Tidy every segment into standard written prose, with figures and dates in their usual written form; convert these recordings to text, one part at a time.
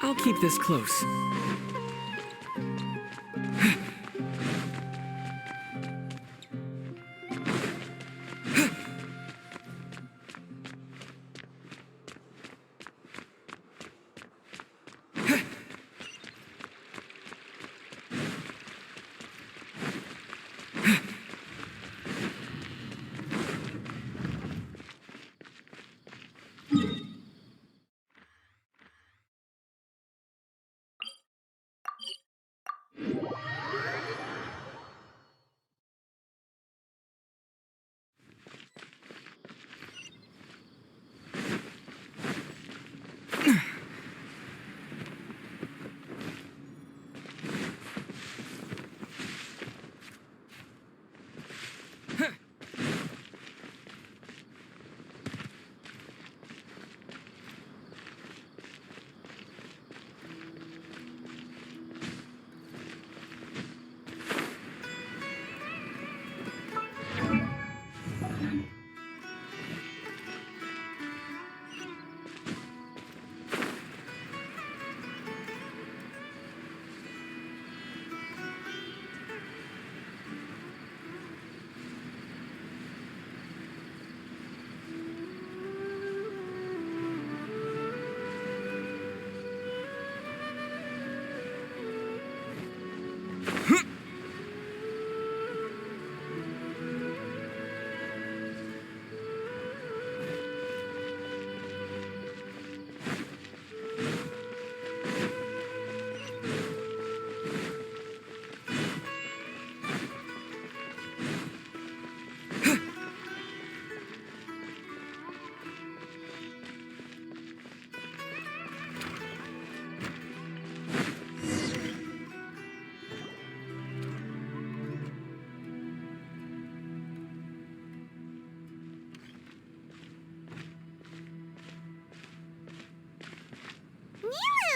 I'll keep this close.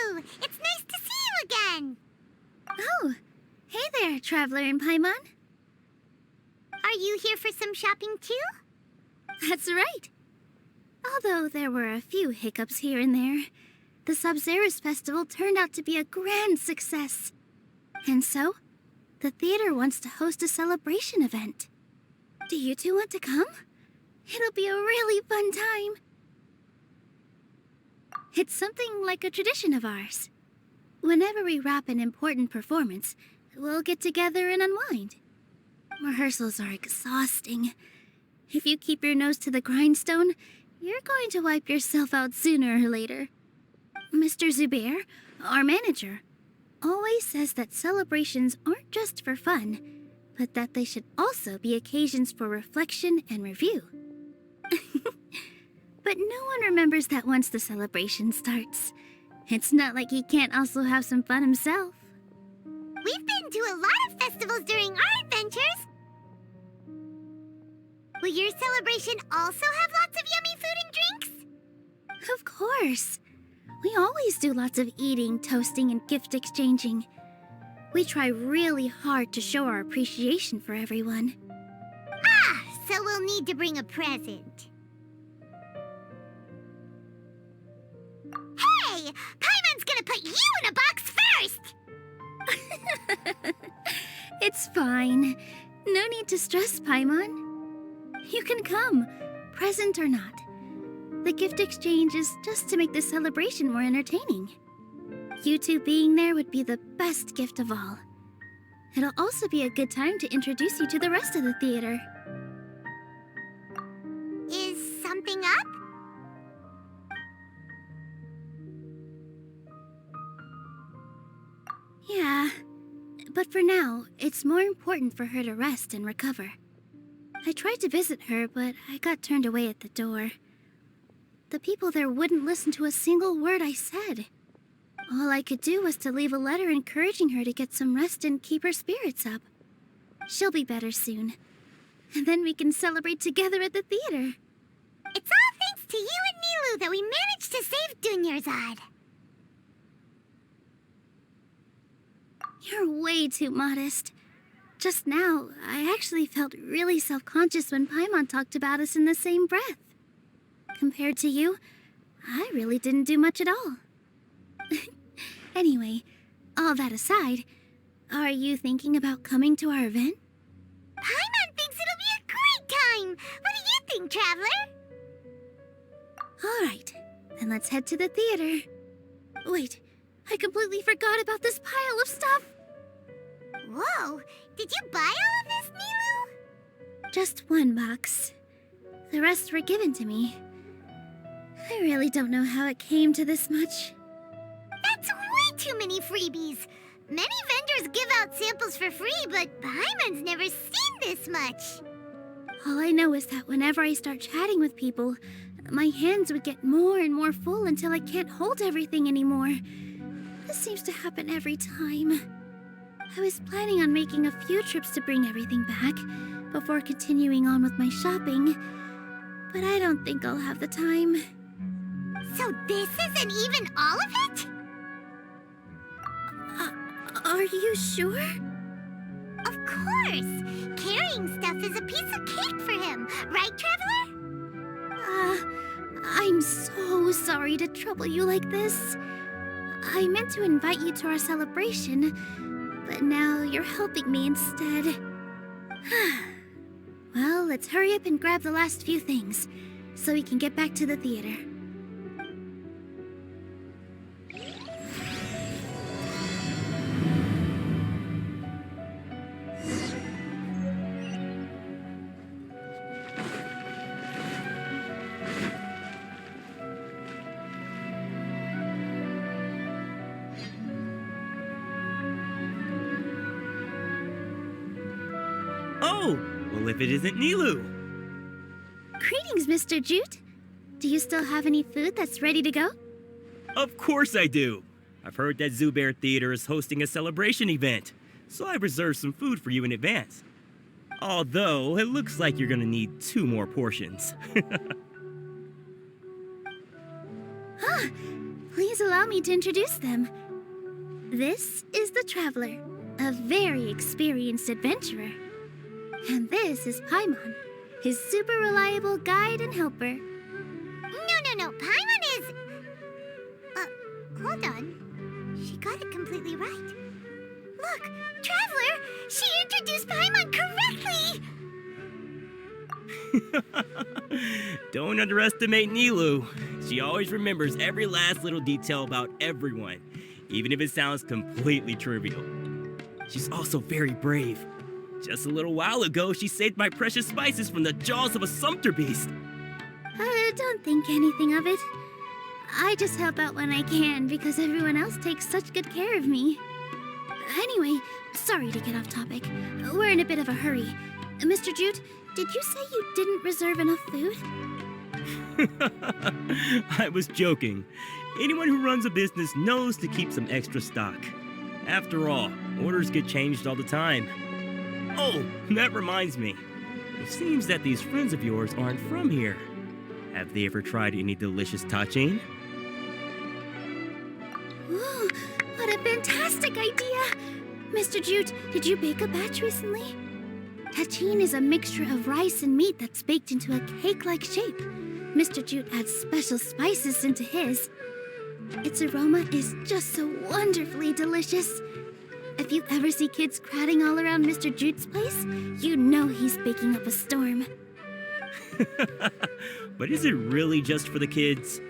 Nilou! It's nice to see you again! Oh, hey there, Traveler in Paimon. Are you here for some shopping too? That's right. Although there were a few hiccups here and there, the Sabzerus Festival turned out to be a grand success. And so, the theater wants to host a celebration event. Do you two want to come? It'll be a really fun time. It's something like a tradition of ours. Whenever we wrap an important performance, we'll get together and unwind. Rehearsals are exhausting. If you keep your nose to the grindstone, you're going to wipe yourself out sooner or later. Mr. Zubair, our manager, always says that celebrations aren't just for fun, but that they should also be occasions for reflection and review. But no one remembers that once the celebration starts. It's not like he can't also have some fun himself. We've been to a lot of festivals during our adventures. Will your celebration also have lots of yummy food and drinks? Of course. We always do lots of eating, toasting, and gift exchanging. We try really hard to show our appreciation for everyone. Ah, so we'll need to bring a present. Hey! Paimon's gonna put you in a box first! It's fine. No need to stress, Paimon. You can come, present or not. The gift exchange is just to make the celebration more entertaining. You two being there would be the best gift of all. It'll also be a good time to introduce you to the rest of the theater. Is something up? Yeah, but for now, it's more important for her to rest and recover. I tried to visit her, but I got turned away at the door. The people there wouldn't listen to a single word I said. All I could do was to leave a letter encouraging her to get some rest and keep her spirits up. She'll be better soon. And then we can celebrate together at the theater. It's all thanks to you and Nilou that we managed to save Dunyarzad. You're way too modest. Just now, I actually felt really self-conscious when Paimon talked about us in the same breath. Compared to you, I really didn't do much at all. Anyway, all that aside, are you thinking about coming to our event? Paimon thinks it'll be a great time! What do you think, Traveler? All right, then let's head to the theater. Wait, I completely forgot about this pile of stuff. Whoa! Did you buy all of this, Nilou? Just one box. The rest were given to me. I really don't know how it came to this much. That's way too many freebies! Many vendors give out samples for free, but Paimon's never seen this much. All I know is that whenever I start chatting with people, my hands would get more and more full until I can't hold everything anymore. This seems to happen every time. I was planning on making a few trips to bring everything back before continuing on with my shopping, but I don't think I'll have the time. So this isn't even all of it? Are you sure? Of course! Carrying stuff is a piece of cake for him, right, Traveler? I'm so sorry to trouble you like this. I meant to invite you to our celebration, but now you're helping me instead. Well, let's hurry up and grab the last few things, so we can get back to the theater. Oh, well if it isn't Nilou. Greetings, Mr. Jute. Do you still have any food that's ready to go? Of course I do. I've heard that Zubair Theater is hosting a celebration event, so I've reserved some food for you in advance. Although, it looks like you're gonna need 2 more portions. Please allow me to introduce them. This is the Traveler, a very experienced adventurer. And this is Paimon, his super reliable guide and helper. No. Paimon is... hold on. She got it completely right. Look, Traveler! She introduced Paimon correctly! Don't underestimate Nilou. She always remembers every last little detail about everyone, even if it sounds completely trivial. She's also very brave. Just a little while ago, she saved my precious spices from the jaws of a sumpter beast. Don't think anything of it. I just help out when I can because everyone else takes such good care of me. Anyway, sorry to get off topic. We're in a bit of a hurry. Mr. Jute, did you say you didn't reserve enough food? I was joking. Anyone who runs a business knows to keep some extra stock. After all, orders get changed all the time. Oh, that reminds me. It seems that these friends of yours aren't from here. Have they ever tried any delicious tachin? Ooh, what a fantastic idea! Mr. Jute, did you bake a batch recently? Tagine is a mixture of rice and meat that's baked into a cake-like shape. Mr. Jute adds special spices into his. Its aroma is just so wonderfully delicious. If you ever see kids crowding all around Mr. Jute's place, you know he's baking up a storm. But is it really just for the kids?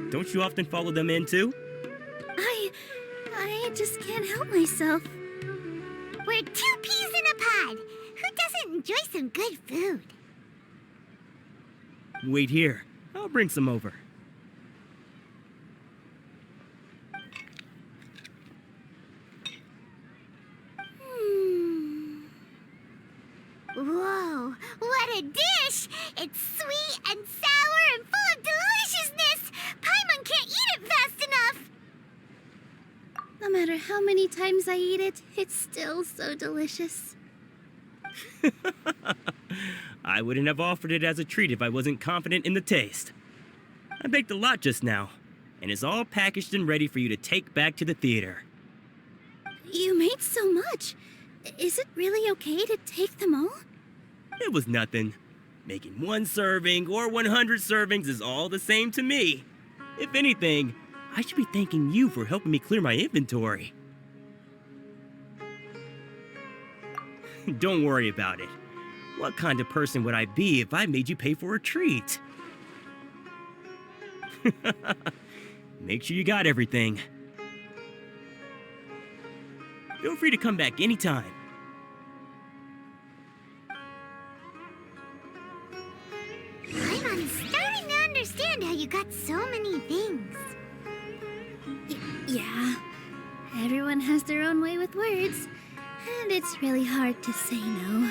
Don't you often follow them in too? I just can't help myself. We're 2 peas in a pod. Who doesn't enjoy some good food? Wait here. I'll bring some over. Whoa, what a dish! It's sweet and sour and full of deliciousness! Paimon can't eat it fast enough! No matter how many times I eat it, it's still so delicious. I wouldn't have offered it as a treat if I wasn't confident in the taste. I baked a lot just now, and it's all packaged and ready for you to take back to the theater. You made so much. Is it really okay to take them all? It was nothing. Making 1 serving or 100 servings is all the same to me. If anything, I should be thanking you for helping me clear my inventory. Don't worry about it. What kind of person would I be if I made you pay for a treat? Make sure you got everything. Feel free to come back anytime. Paimon is starting to understand how you got so many things. Yeah. Everyone has their own way with words, and it's really hard to say no.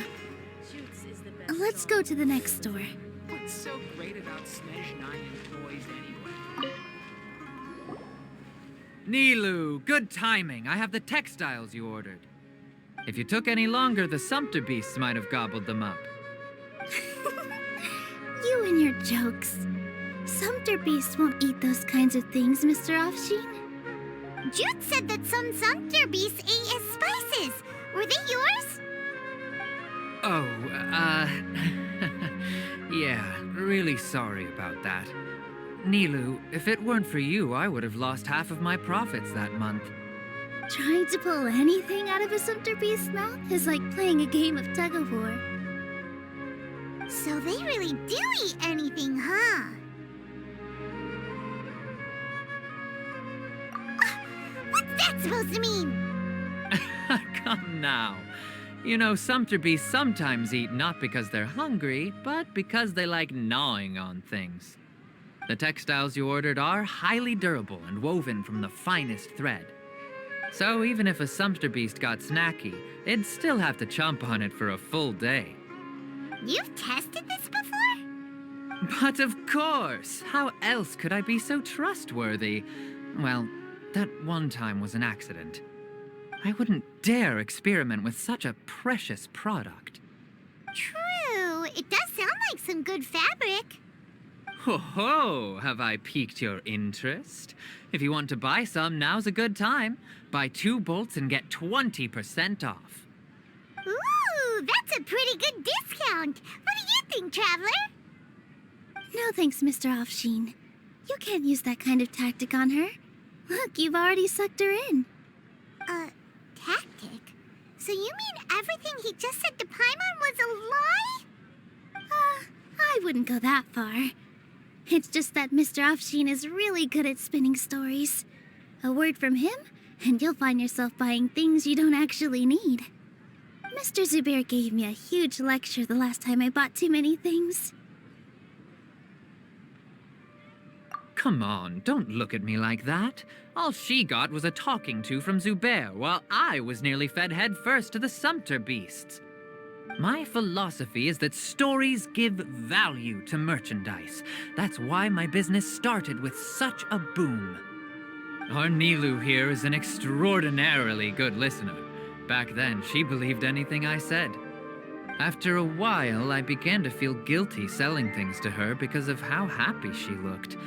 Let's go to the next store. What's so great about Snezh 9 employees anyway? Nilou, good timing. I have the textiles you ordered. If you took any longer, the Sumpter beasts might have gobbled them up. You and your jokes. Sumpter beasts won't eat those kinds of things, Mr. Offsheen. Jute said that some Sumpter beasts ate his spices. Were they yours? Oh, yeah, really sorry about that. Nilou, if it weren't for you, I would have lost half of my profits that month. Trying to pull anything out of a Sumpter beast's mouth is like playing a game of tug-of-war. So they really do eat anything, huh? What's that supposed to mean? Come now. You know, Sumpter beasts sometimes eat not because they're hungry, but because they like gnawing on things. The textiles you ordered are highly durable and woven from the finest thread. So even if a Sumpter beast got snacky, it'd still have to chomp on it for a full day. You've tested this before? But of course! How else could I be so trustworthy? Well, that one time was an accident. I wouldn't dare experiment with such a precious product. True. It does sound like some good fabric. Ho ho! Have I piqued your interest? If you want to buy some, now's a good time. Buy 2 bolts and get 20% off. Ooh, that's a pretty good discount. What do you think, Traveler? No thanks, Mr. Offsheen. You can't use that kind of tactic on her. Look, you've already sucked her in. Tactic? So you mean everything he just said to Paimon was a lie? I wouldn't go that far. It's just that Mr. Offsheen is really good at spinning stories. A word from him, and you'll find yourself buying things you don't actually need. Mr. Zubair gave me a huge lecture the last time I bought too many things. Come on, don't look at me like that. All she got was a talking to from Zubair, while I was nearly fed head first to the Sumpter beasts. My philosophy is that stories give value to merchandise. That's why my business started with such a boom. Our Nilou here is an extraordinarily good listener. Back then, she believed anything I said. After a while, I began to feel guilty selling things to her because of how happy she looked.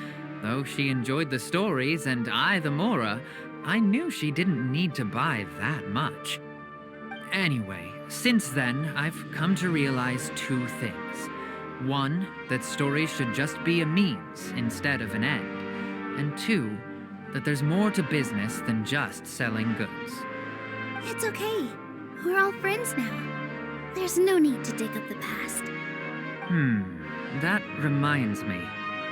Though she enjoyed the stories and I the Mora, I knew she didn't need to buy that much. Anyway, Since then, I've come to realize two things. One, that stories should just be a means instead of an end. And two, that there's more to business than just selling goods. It's okay. We're all friends now. There's no need to dig up the past. That reminds me.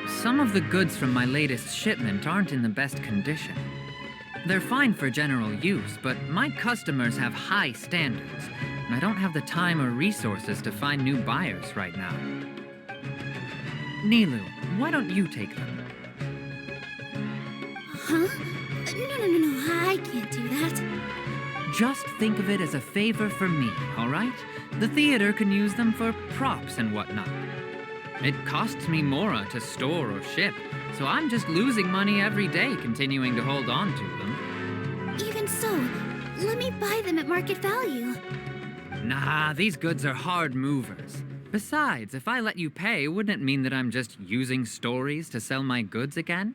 Some of the goods from my latest shipment aren't in the best condition. They're fine for general use, but my customers have high standards, and I don't have the time or resources to find new buyers right now. Nilou, why don't you take them? Huh? No, I can't do that. Just think of it as a favor for me, all right? The theater can use them for props and whatnot. It costs me Mora to store or ship, so I'm just losing money every day continuing to hold on to them. Even so, let me buy them at market value. Nah, these goods are hard movers. Besides, if I let you pay, wouldn't it mean that I'm just using stories to sell my goods again?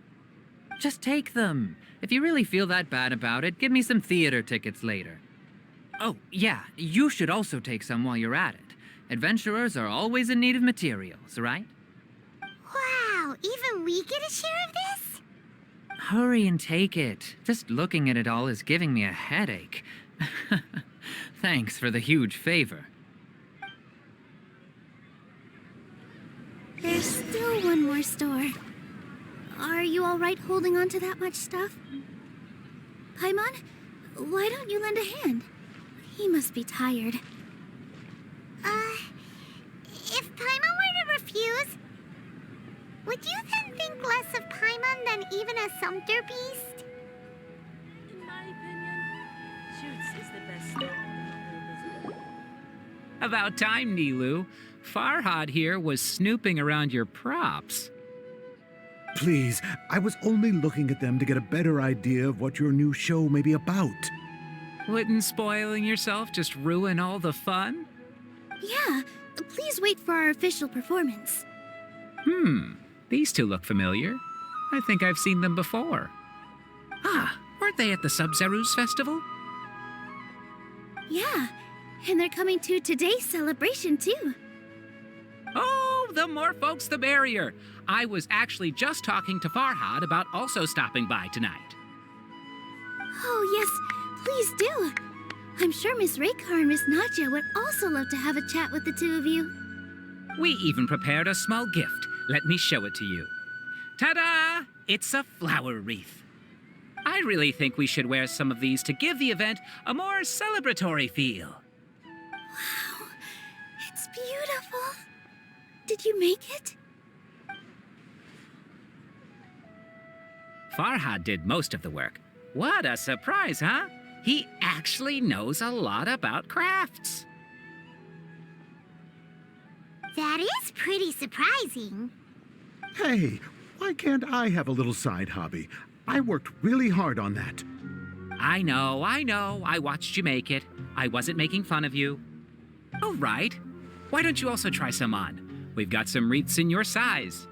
Just take them. If you really feel that bad about it, give me some theater tickets later. Oh, yeah, you should also take some while you're at it. Adventurers are always in need of materials, right? Wow, even we get a share of this? Hurry and take it. Just looking at it all is giving me a headache. Thanks for the huge favor. There's still one more store. Are you all right holding on to that much stuff? Paimon, why don't you lend a hand? He must be tired. If Paimon were to refuse, would you then think less of Paimon than even a sumpter beast? In my opinion, Shoots is the best store. About time, Nilou. Farhad here was snooping around your props. Please, I was only looking at them to get a better idea of what your new show may be about. Wouldn't spoiling yourself just ruin all the fun? Yeah, please wait for our official performance. These two look familiar. I think I've seen them before. Ah, weren't they at the Sub-Zerus festival? Yeah, and they're coming to today's celebration too. Oh, the more folks the merrier. I was actually just talking to Farhad about also stopping by tonight. Oh yes, please do. I'm sure Miss Raykar and Miss Nadja would also love to have a chat with the two of you. We even prepared a small gift. Let me show it to you. Ta-da! It's a flower wreath. I really think we should wear some of these to give the event a more celebratory feel. Wow, it's beautiful. Did you make it? Farhad did most of the work. What a surprise, huh? He actually knows a lot about crafts. That is pretty surprising. Hey, why can't I have a little side hobby? I worked really hard on that. I know. I watched you make it. I wasn't making fun of you. Oh, right. Why don't you also try some on? We've got some wreaths in your size.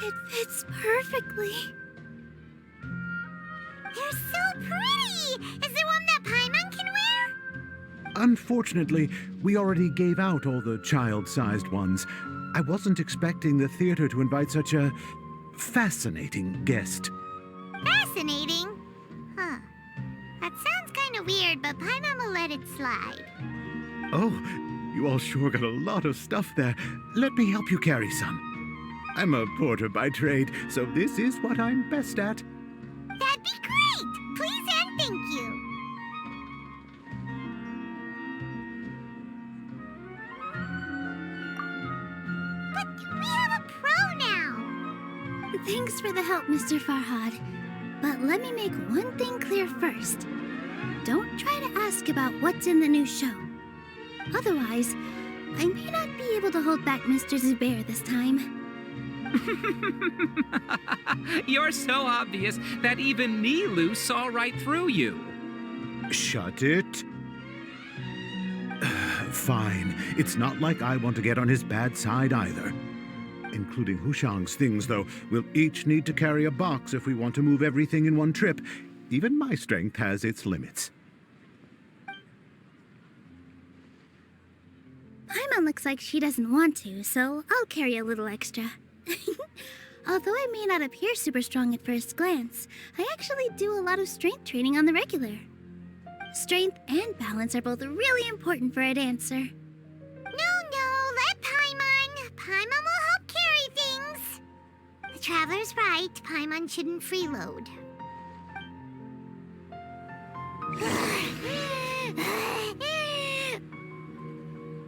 It fits perfectly. They're so pretty! Is there one that Paimon can wear? Unfortunately, we already gave out all the child-sized ones. I wasn't expecting the theater to invite such a fascinating guest. Fascinating? Huh. That sounds kind of weird, but Paimon will let it slide. Oh, you all sure got a lot of stuff there. Let me help you carry some. I'm a porter by trade, so this is what I'm best at. That'd be great! Please and thank you. But we have a pro now! Thanks for the help, Mr. Farhad. But let me make one thing clear first. Don't try to ask about what's in the new show. Otherwise, I may not be able to hold back Mr. Zubair this time. You're so obvious that even Nilou saw right through you. Shut it. Fine. It's not like I want to get on his bad side either. Including Hushang's things, though. We'll each need to carry a box if we want to move everything in one trip. Even my strength has its limits. Paimon looks like she doesn't want to, so I'll carry a little extra. Although I may not appear super strong at first glance, I actually do a lot of strength training on the regular. Strength and balance are both really important for a dancer. No, let Paimon. Paimon will help carry things. The Traveler's right. Paimon shouldn't freeload.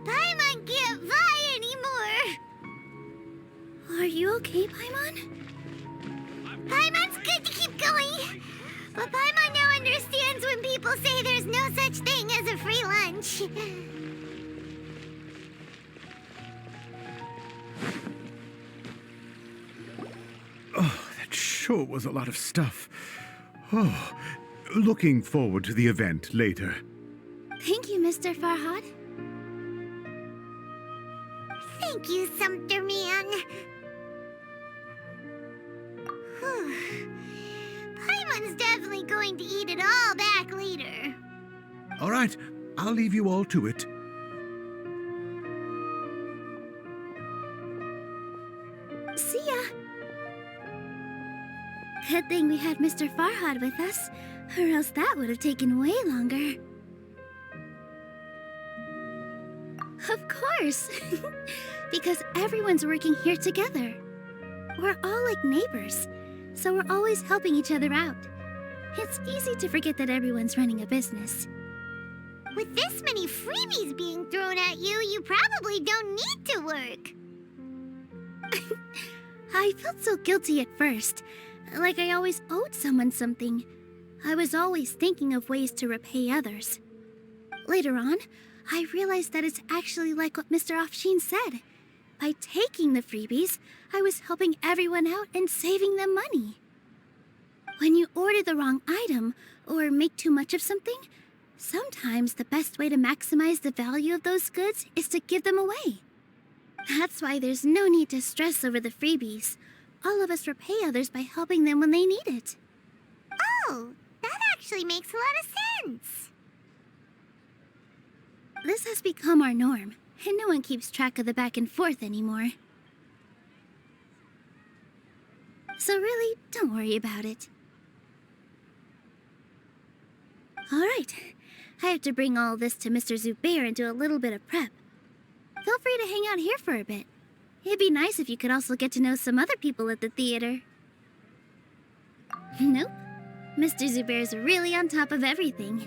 Paimon can't fly anymore. Are you okay, Paimon? Paimon's good to keep going. But Paimon now understands when people say there's no such thing as a free lunch. Oh, that sure was a lot of stuff. Oh, looking forward to the event later. Thank you, Mr. Farhad. Thank you, Sumpter Man. Whew. Paimon's definitely going to eat it all back later. All right, I'll leave you all to it. See ya. Good thing we had Mr. Farhad with us, or else that would have taken way longer. Of course! Because everyone's working here together. We're all like neighbors, so we're always helping each other out. It's easy to forget that everyone's running a business. With this many freebies being thrown at you, you probably don't need to work. I felt so guilty at first, like I always owed someone something. I was always thinking of ways to repay others. Later on, I realized that it's actually like what Mr. Afshin said. By taking the freebies, I was helping everyone out and saving them money. When you order the wrong item or make too much of something, sometimes the best way to maximize the value of those goods is to give them away. That's why there's no need to stress over the freebies. All of us repay others by helping them when they need it. Oh, that actually makes a lot of sense. This has become our norm, and no one keeps track of the back and forth anymore. So really, don't worry about it. All right, I have to bring all this to Mr. Zubair and do a little bit of prep. Feel free to hang out here for a bit. It'd be nice if you could also get to know some other people at the theater. Nope. Mr. Zubair's really on top of everything.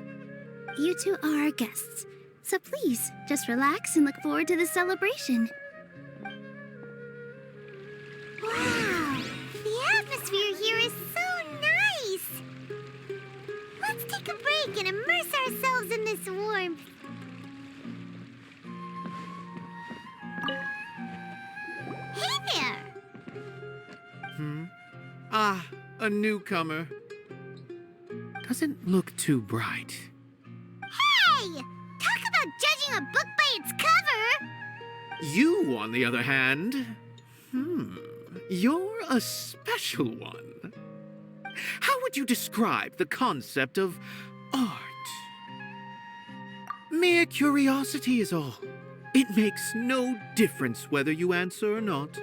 You two are our guests, so please, just relax and look forward to the celebration. Wow, the atmosphere here is so nice. Let's take a break and immerse ourselves in this warmth. Hey there! Ah, a newcomer. Doesn't look too bright. Hey! Talk about judging a book by its cover! You, on the other hand, you're a special one. How would you describe the concept of art? Mere curiosity is all. It makes no difference whether you answer or not.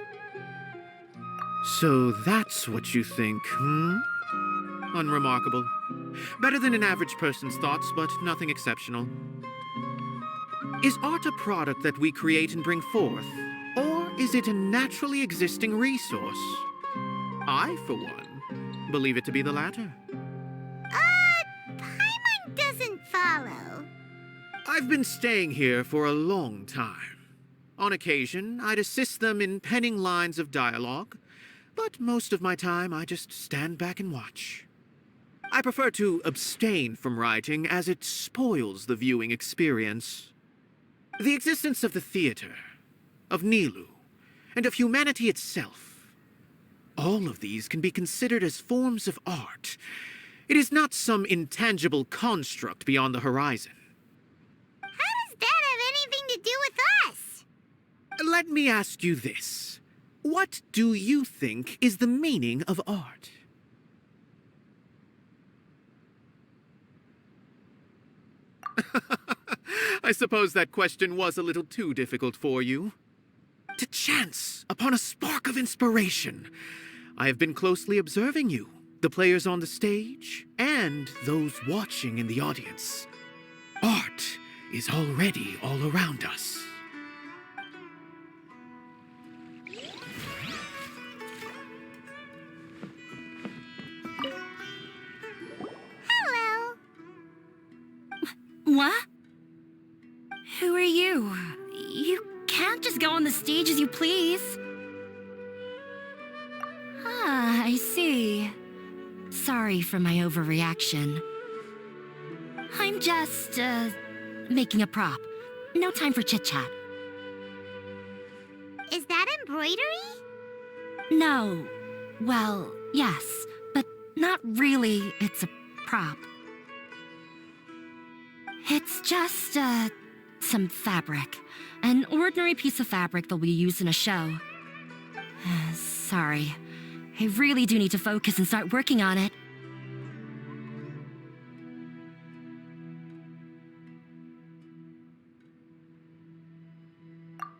So that's what you think, Unremarkable. Better than an average person's thoughts, but nothing exceptional. Is art a product that we create and bring forth, or is it a naturally existing resource? I, for one, believe it to be the latter. Paimon doesn't follow. I've been staying here for a long time. On occasion, I'd assist them in penning lines of dialogue, but most of my time I just stand back and watch. I prefer to abstain from writing as it spoils the viewing experience. The existence of the theater, of Nilou, and of humanity itself, all of these can be considered as forms of art. It is not some intangible construct beyond the horizon. How does that have anything to do with us? Let me ask you this. What do you think is the meaning of art? I suppose that question was a little too difficult for you. To chance upon a spark of inspiration. I have been closely observing you, the players on the stage, and those watching in the audience. Art is already all around us. Hello. What? Who are you? You can't just go on the stage as you please. Ah, I see. Sorry for my overreaction. I'm just, making a prop. No time for chit-chat. Is that embroidery? No. Well, yes, but not really. It's a prop. It's just, some fabric. An ordinary piece of fabric that'll be used in a show. Sorry. I really do need to focus and start working on it.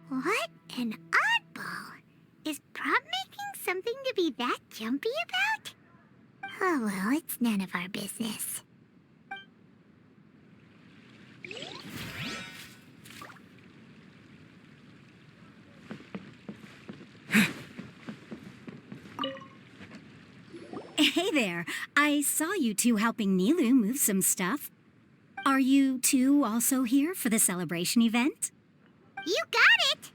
What an oddball! Is prop making something to be that jumpy about? Oh well, it's none of our business. Hey there. I saw you two helping Nilou move some stuff. Are you two also here for the celebration event? You got it!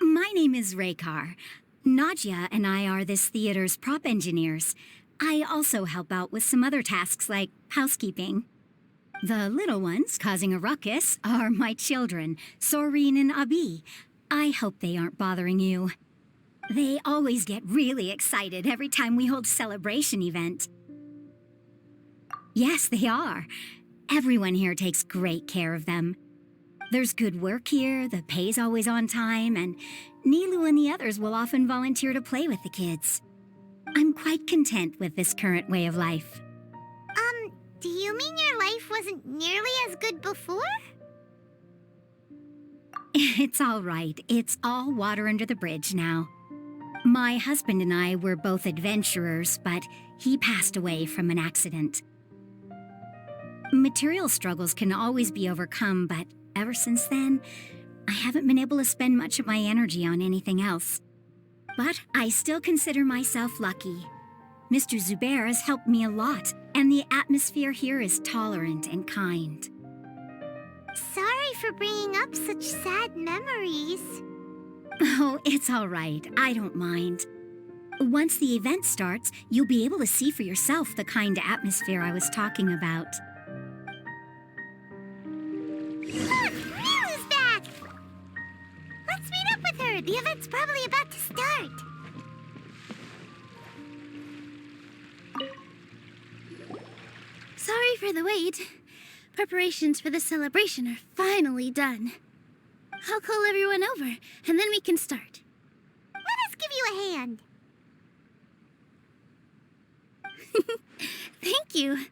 My name is Raykar. Nadia and I are this theater's prop engineers. I also help out with some other tasks like housekeeping. The little ones causing a ruckus are my children, Soreen and Abi. I hope they aren't bothering you. They always get really excited every time we hold a celebration event. Yes, they are. Everyone here takes great care of them. There's good work here, the pay's always on time, and Nilou and the others will often volunteer to play with the kids. I'm quite content with this current way of life. Do you mean your life wasn't nearly as good before? It's all right. It's all water under the bridge now. My husband and I were both adventurers, but he passed away from an accident. Material struggles can always be overcome, but ever since then, I haven't been able to spend much of my energy on anything else. But I still consider myself lucky. Mr. Zubair has helped me a lot, and the atmosphere here is tolerant and kind. Sorry for bringing up such sad memories. Oh, it's all right. I don't mind. Once the event starts, you'll be able to see for yourself the kind of atmosphere I was talking about. Look! Nilou's back! Let's meet up with her. The event's probably about to start. Sorry for the wait. Preparations for the celebration are finally done. I'll call everyone over, and then we can start. Let us give you a hand. Thank you.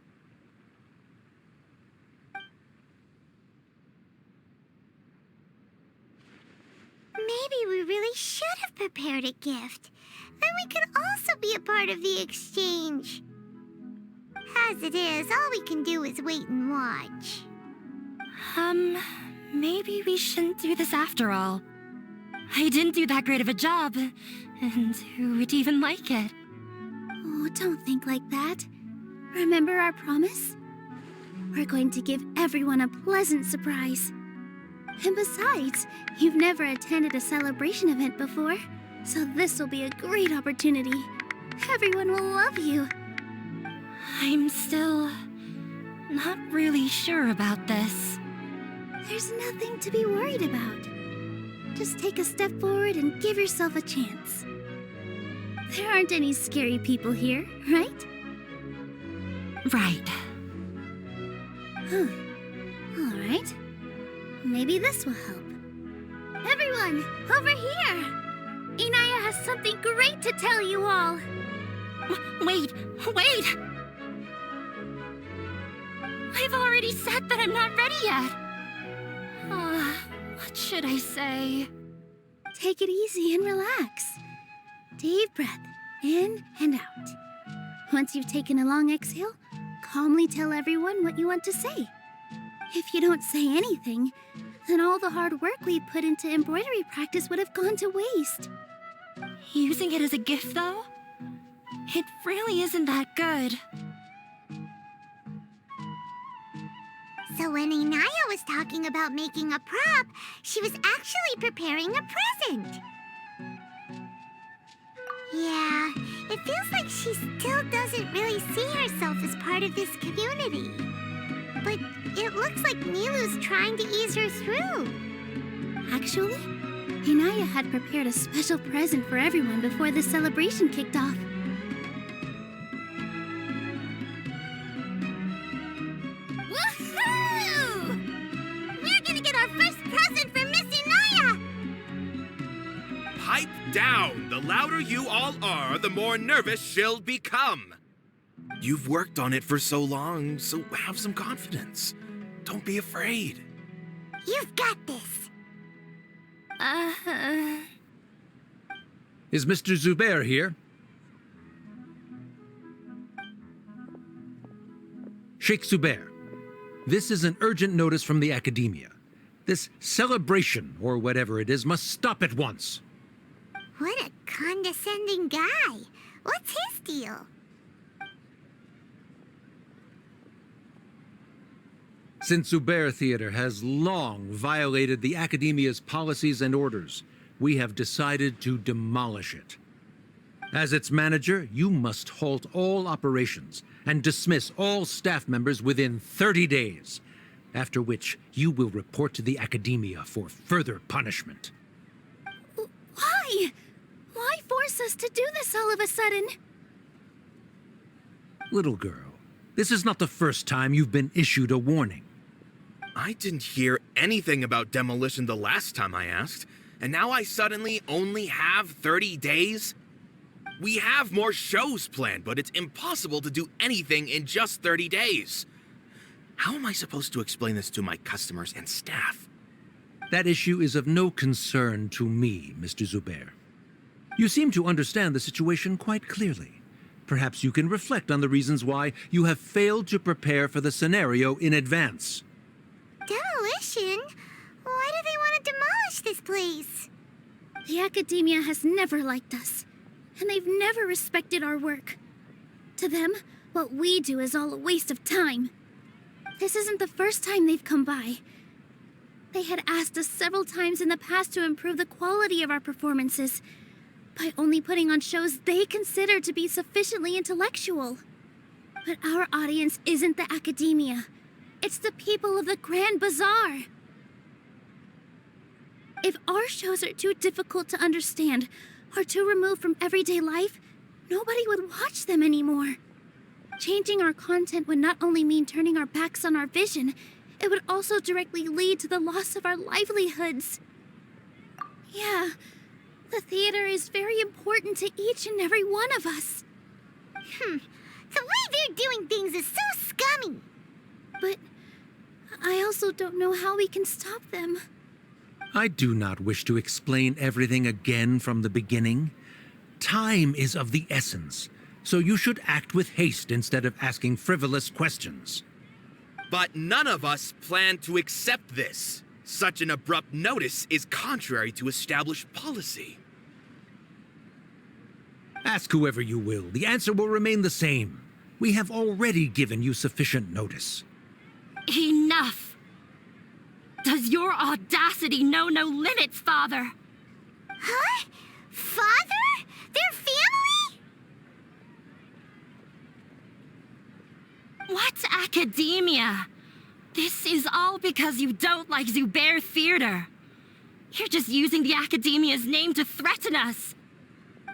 Maybe we really should have prepared a gift. Then we could also be a part of the exchange. As it is, all we can do is wait and watch. Maybe we shouldn't do this after all. I didn't do that great of a job, and who would even like it? Oh, don't think like that. Remember our promise? We're going to give everyone a pleasant surprise. And besides, you've never attended a celebration event before, so this will be a great opportunity. Everyone will love you. I'm still not really sure about this. There's nothing to be worried about. Just take a step forward and give yourself a chance. There aren't any scary people here, right? Right. All right. Maybe this will help. Everyone, over here! Inaya has something great to tell you all. Wait! I've already said that I'm not ready yet. What should I say? Take it easy and relax. Deep breath, in and out. Once you've taken a long exhale, calmly tell everyone what you want to say. If you don't say anything, then all the hard work we put into embroidery practice would have gone to waste. Using it as a gift, though? It really isn't that good. So when Inaya was talking about making a prop, she was actually preparing a present. Yeah, it feels like she still doesn't really see herself as part of this community. But it looks like Nilou's trying to ease her through. Actually, Inaya had prepared a special present for everyone before the celebration kicked off. Woohoo! We're gonna get our first present from Miss Inaya! Pipe down! The louder you all are, the more nervous she'll become. You've worked on it for so long, so have some confidence. Don't be afraid. You've got this. Is Mr. Zubair here? Sheikh Zubair, this is an urgent notice from the Academia. This celebration, or whatever it is, must stop at once. What a condescending guy. What's his deal? Since Zubair Theater has long violated the Academia's policies and orders, we have decided to demolish it. As its manager, you must halt all operations and dismiss all staff members within 30 days, after which you will report to the Academia for further punishment. Why? Why force us to do this all of a sudden? Little girl, this is not the first time you've been issued a warning. I didn't hear anything about demolition the last time I asked, and now I suddenly only have 30 days? We have more shows planned, but it's impossible to do anything in just 30 days. How am I supposed to explain this to my customers and staff? That issue is of no concern to me, Mr. Zubair. You seem to understand the situation quite clearly. Perhaps you can reflect on the reasons why you have failed to prepare for the scenario in advance. Demolition? Why do they want to demolish this place? The Academia has never liked us, and they've never respected our work. To them, what we do is all a waste of time. This isn't the first time they've come by. They had asked us several times in the past to improve the quality of our performances by only putting on shows they consider to be sufficiently intellectual. But our audience isn't the Academia. It's the people of the Grand Bazaar. If our shows are too difficult to understand or too removed from everyday life, nobody would watch them anymore. Changing our content would not only mean turning our backs on our vision, it would also directly lead to the loss of our livelihoods. Yeah, the theater is very important to each and every one of us. The way they're doing things is so scummy. But I also don't know how we can stop them. I do not wish to explain everything again from the beginning. Time is of the essence, so you should act with haste instead of asking frivolous questions. But none of us plan to accept this. Such an abrupt notice is contrary to established policy. Ask whoever you will. The answer will remain the same. We have already given you sufficient notice. Enough! Does your audacity know no limits, Father? Huh? Father? Their family? What's academia? This is all because you don't like Zubair Theater. You're just using the Academia's name to threaten us.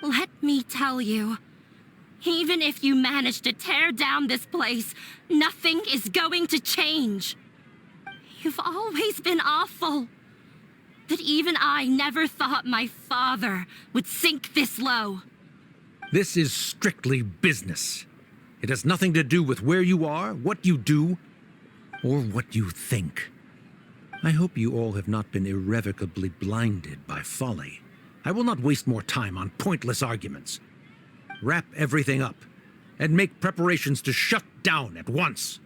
Let me tell you, even if you manage to tear down this place, nothing is going to change. You've always been awful. that even I never thought my father would sink this low. This is strictly business. It has nothing to do with where you are, what you do, or what you think. I hope you all have not been irrevocably blinded by folly. I will not waste more time on pointless arguments. Wrap everything up, and make preparations to shut down at once.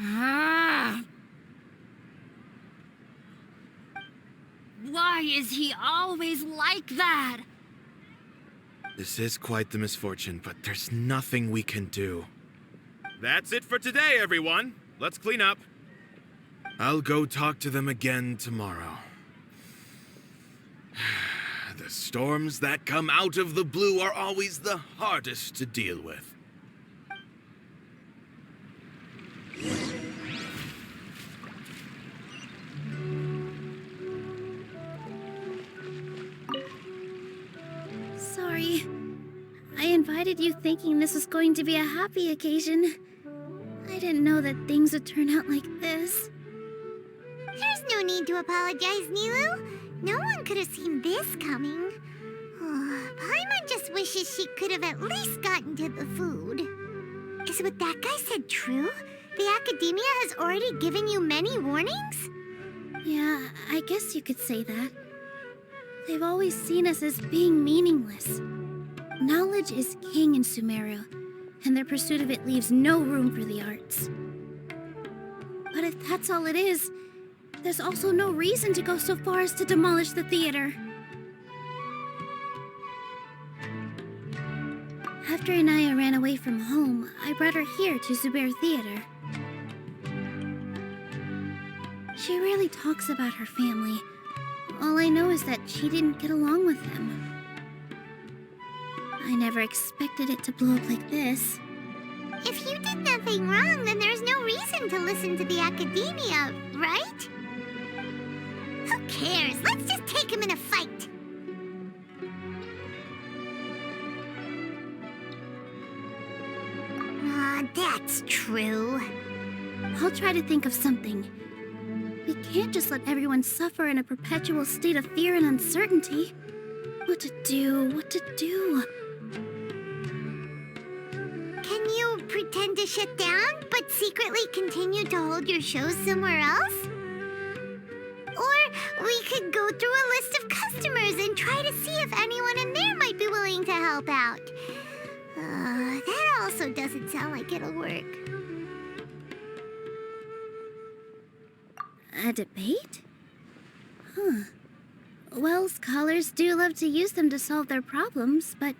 Ah. Why is he always like that? This is quite the misfortune, but there's nothing we can do. That's it for today, everyone. Let's clean up. I'll go talk to them again tomorrow. The storms that come out of the blue are always the hardest to deal with. Sorry. I invited you thinking this was going to be a happy occasion. I didn't know that things would turn out like this. There's no need to apologize, Nilou. No one could have seen this coming. Oh, Paimon just wishes she could have at least gotten to the food. Is what that guy said true? The Academia has already given you many warnings? Yeah, I guess you could say that. They've always seen us as being meaningless. Knowledge is king in Sumeru, and their pursuit of it leaves no room for the arts. But if that's all it is, there's also no reason to go so far as to demolish the theater. After Inaya ran away from home, I brought her here to Zubair Theater. She rarely talks about her family. All I know is that she didn't get along with them. I never expected it to blow up like this. If you did nothing wrong, then there's no reason to listen to the Academia, right? Who cares? Let's just take him in a fight. Ah, that's true. I'll try to think of something. We can't just let everyone suffer in a perpetual state of fear and uncertainty. What to do? What to do? Can you pretend to shut down, but secretly continue to hold your shows somewhere else? Or we could go through a list of customers and try to see if anyone in there might be willing to help out. That also doesn't sound like it'll work. A debate? Huh. Well, scholars do love to use them to solve their problems, but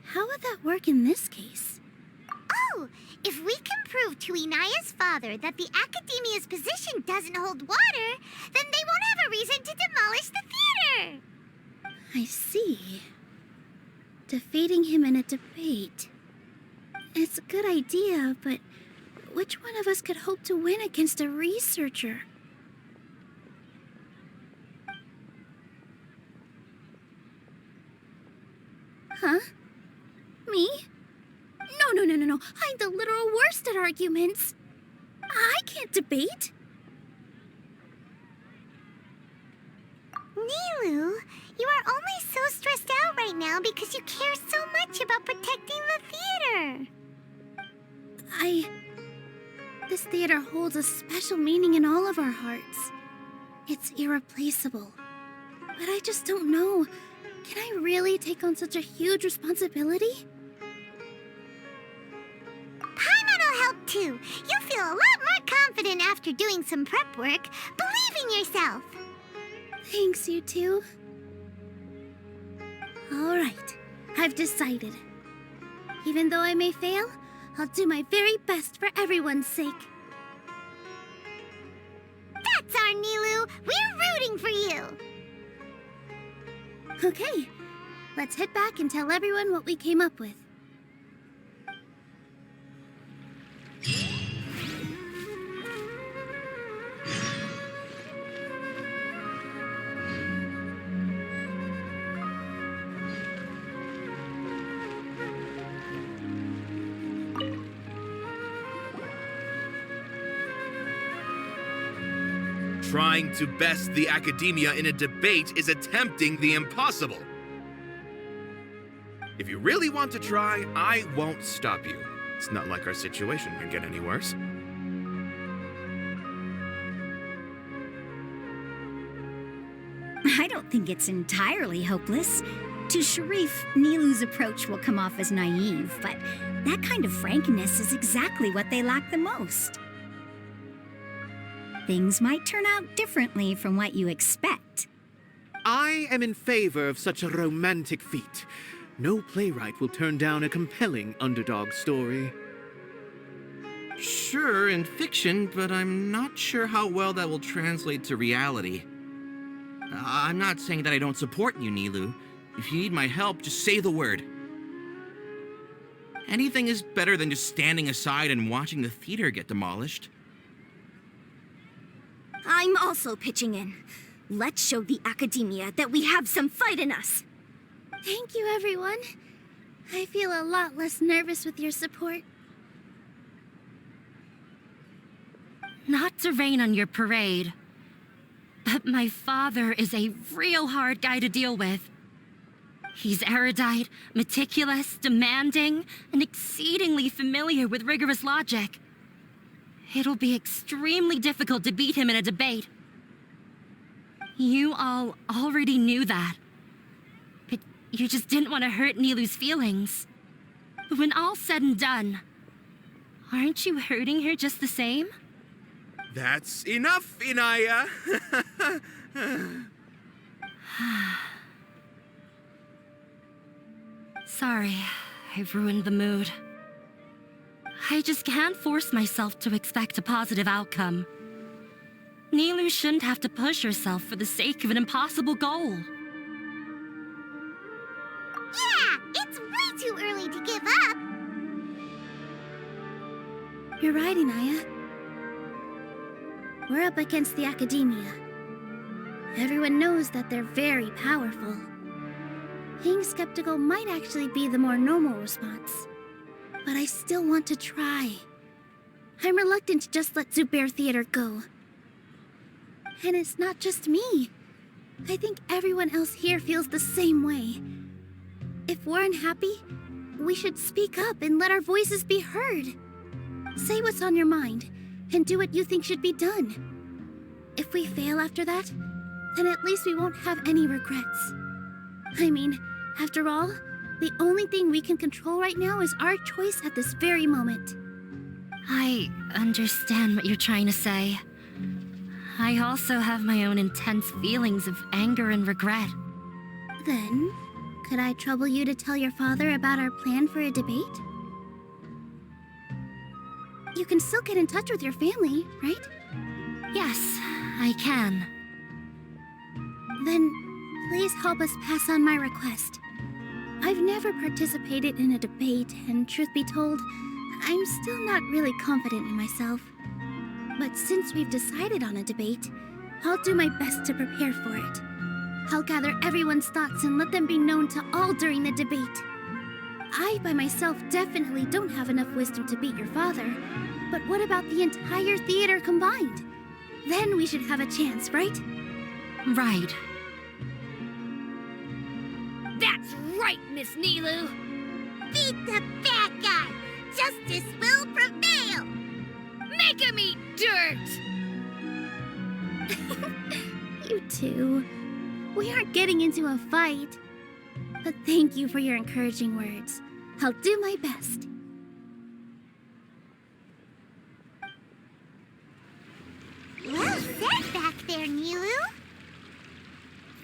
how would that work in this case? Oh, if we can prove to Inaya's father that the Academia's position doesn't hold water, then they won't have a reason to demolish the theater. I see. Defeating him in a debate. It's a good idea, but which one of us could hope to win against a researcher? Huh? Me? No. I'm the literal worst at arguments. I can't debate. Nilou, you are only so stressed out right now because you care so much about protecting the theater. This theater holds a special meaning in all of our hearts. It's irreplaceable. But I just don't know. Can I really take on such a huge responsibility? Paimon will help too. You'll feel a lot more confident after doing some prep work. Believe in yourself. Thanks, you two. All right, I've decided. Even though I may fail, I'll do my very best for everyone's sake. That's our Nilou. We're rooting for you. Okay, let's head back and tell everyone what we came up with. trying to best the academia in a debate is attempting the impossible. If you really want to try, I won't stop you. It's not like our situation can get any worse. I don't think it's entirely hopeless. To Sharif, Nilou's approach will come off as naive, but that kind of frankness is exactly what they lack the most. Things might turn out differently from what you expect. I am in favor of such a romantic feat. No playwright will turn down a compelling underdog story. Sure, in fiction, but I'm not sure how well that will translate to reality. I'm not saying that I don't support you, Nilou. If you need my help, just say the word. Anything is better than just standing aside and watching the theater get demolished. I'm also pitching in. Let's show the academia that we have some fight in us. Thank you, everyone. I feel a lot less nervous with your support. Not to rain on your parade, but my father is a real hard guy to deal with. He's erudite, meticulous, demanding, and exceedingly familiar with rigorous logic. It'll be extremely difficult to beat him in a debate. You all already knew that. But you just didn't want to hurt Nilou's feelings. But when all's said and done, aren't you hurting her just the same? That's enough, Inaya! Sorry, I've ruined the mood. I just can't force myself to expect a positive outcome. Nilou shouldn't have to push herself for the sake of an impossible goal. Yeah, it's way too early to give up. You're right, Inaya. We're up against the academia. Everyone knows that they're very powerful. Being skeptical might actually be the more normal response. But I still want to try. I'm reluctant to just let Zubair Theater go. And it's not just me. I think everyone else here feels the same way. If we're unhappy, we should speak up and let our voices be heard. Say what's on your mind, and do what you think should be done. If we fail after that, then at least we won't have any regrets. I mean, after all, the only thing we can control right now is our choice at this very moment. I understand what you're trying to say. I also have my own intense feelings of anger and regret. Then, could I trouble you to tell your father about our plan for a debate? You can still get in touch with your family, right? Yes, I can. Then, please help us pass on my request. I've never participated in a debate, and truth be told, I'm still not really confident in myself. But since we've decided on a debate, I'll do my best to prepare for it. I'll gather everyone's thoughts and let them be known to all during the debate. I, by myself, definitely don't have enough wisdom to beat your father. But what about the entire theater combined? Then we should have a chance, right? Right. That's right, Miss Nilou. Beat the bad guy. Justice will prevail. Make him eat dirt. You two. We aren't getting into a fight. But thank you for your encouraging words. I'll do my best. Well said back there, Nilou.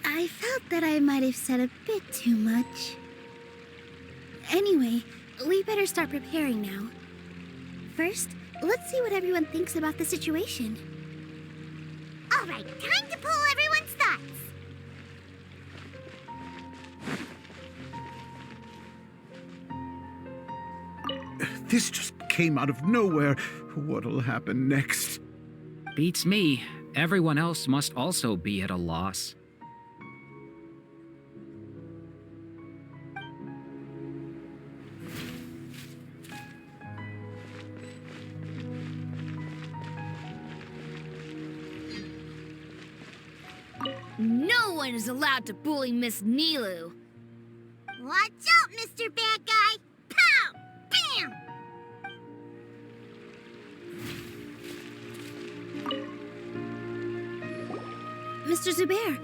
I felt that I might have said a bit too much. Anyway, we better start preparing now. First, let's see what everyone thinks about the situation. All right, time to pull everyone's thoughts. This just came out of nowhere. What'll happen next? Beats me. Everyone else must also be at a loss. No one is allowed to bully Miss Nilou. Watch out, Mr. Bad Guy! Pow! Bam! Mr. Zubair,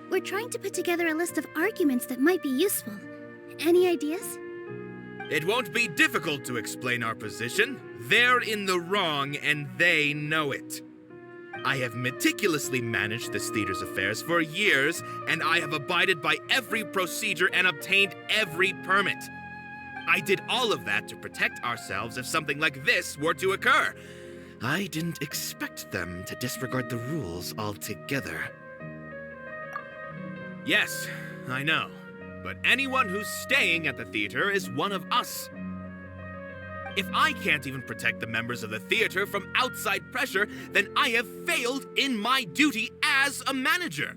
we're trying to put together a list of arguments that might be useful. Any ideas? It won't be difficult to explain our position. They're in the wrong, and they know it. I have meticulously managed this theater's affairs for years, and I have abided by every procedure and obtained every permit. I did all of that to protect ourselves if something like this were to occur. I didn't expect them to disregard the rules altogether. Yes, I know. But anyone who's staying at the theater is one of us. If I can't even protect the members of the theater from outside pressure, then I have failed in my duty as a manager.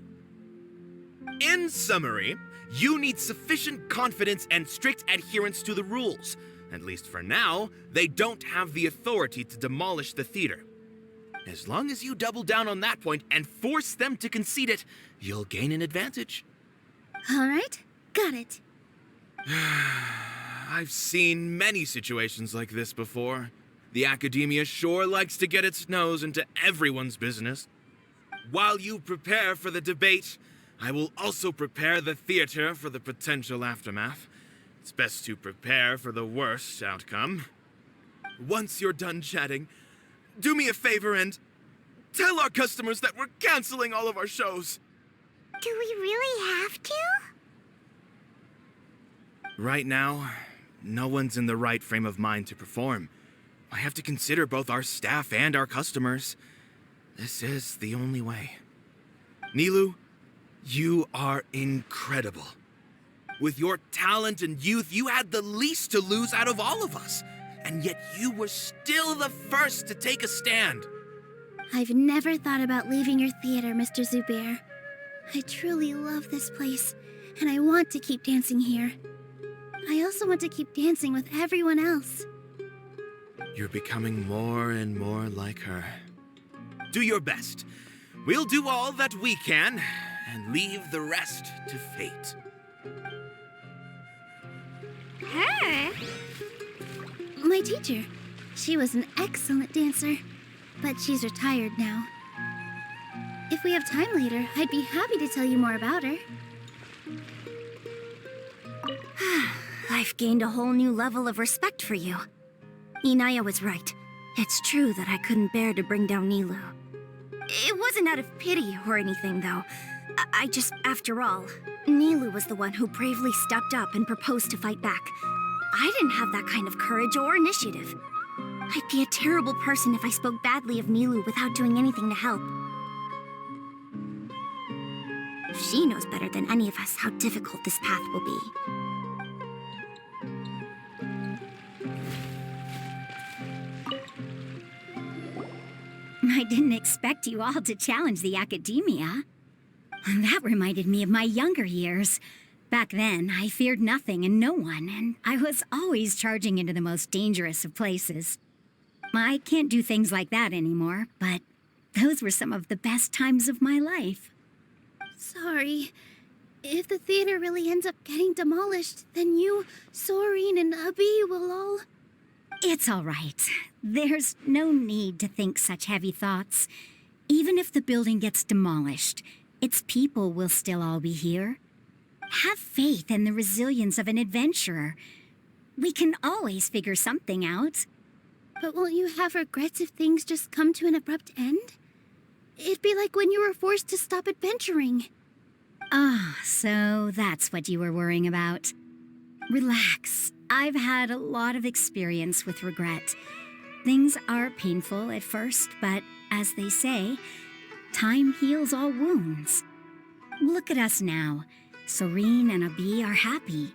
In summary, you need sufficient confidence and strict adherence to the rules. At least for now, they don't have the authority to demolish the theater. As long as you double down on that point and force them to concede it, you'll gain an advantage. All right, got it. I've seen many situations like this before. The academia sure likes to get its nose into everyone's business. While you prepare for the debate, I will also prepare the theater for the potential aftermath. It's best to prepare for the worst outcome. Once you're done chatting, do me a favor and tell our customers that we're canceling all of our shows. Do we really have to? Right now, no one's in the right frame of mind to perform. I have to consider both our staff and our customers. This is the only way. Nilou, you are incredible. With your talent and youth, you had the least to lose out of all of us. And yet you were still the first to take a stand. I've never thought about leaving your theater, Mr. Zubair. I truly love this place, and I want to keep dancing here. I also want to keep dancing with everyone else. You're becoming more and more like her. Do your best. We'll do all that we can, and leave the rest to fate. Her? My teacher. She was an excellent dancer, but she's retired now. If we have time later, I'd be happy to tell you more about her. I've gained a whole new level of respect for you. Inaya was right. It's true that I couldn't bear to bring down Nilou. It wasn't out of pity or anything, though. I just, after all, Nilou was the one who bravely stepped up and proposed to fight back. I didn't have that kind of courage or initiative. I'd be a terrible person if I spoke badly of Nilou without doing anything to help. She knows better than any of us how difficult this path will be. I didn't expect you all to challenge the academia. That reminded me of my younger years. Back then, I feared nothing and no one, and I was always charging into the most dangerous of places. I can't do things like that anymore, but those were some of the best times of my life. Sorry. If the theater really ends up getting demolished, then you, Soren, and Abi will all... It's all right. There's no need to think such heavy thoughts. Even if the building gets demolished, its people will still all be here. Have faith in the resilience of an adventurer. We can always figure something out. But won't you have regrets if things just come to an abrupt end? It'd be like when you were forced to stop adventuring. Ah, so that's what you were worrying about. Relax. I've had a lot of experience with regret. Things are painful at first, but as they say, time heals all wounds. Look at us now. Soren and Abi are happy.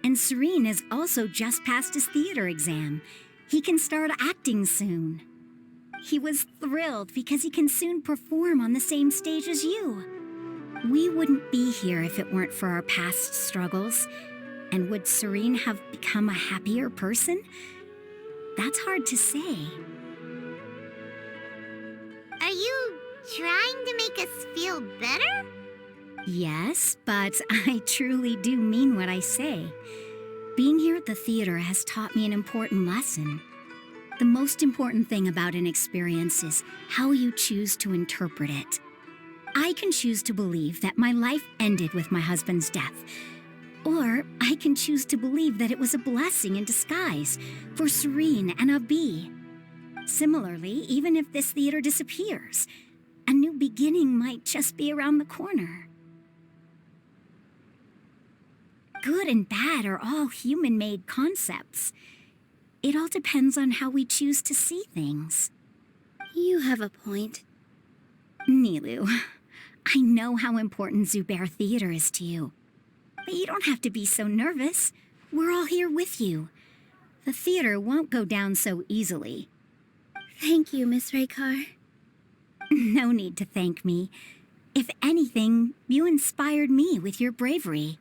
And Soren has also just passed his theater exam. He can start acting soon. He was thrilled because he can soon perform on the same stage as you. We wouldn't be here if it weren't for our past struggles. And would Soren have become a happier person? That's hard to say. Are you trying to make us feel better? Yes, but I truly do mean what I say. Being here at the theater has taught me an important lesson. The most important thing about an experience is how you choose to interpret it. I can choose to believe that my life ended with my husband's death, or I can choose to believe that it was a blessing in disguise for Serene and Abi. Similarly, even if this theater disappears, a new beginning might just be around the corner. Good and bad are all human-made concepts. It all depends on how we choose to see things. You have a point. Nilou, I know how important Zubair Theater is to you. But you don't have to be so nervous. We're all here with you. The theater won't go down so easily. Thank you, Miss Raykar. No need to thank me. If anything, you inspired me with your bravery.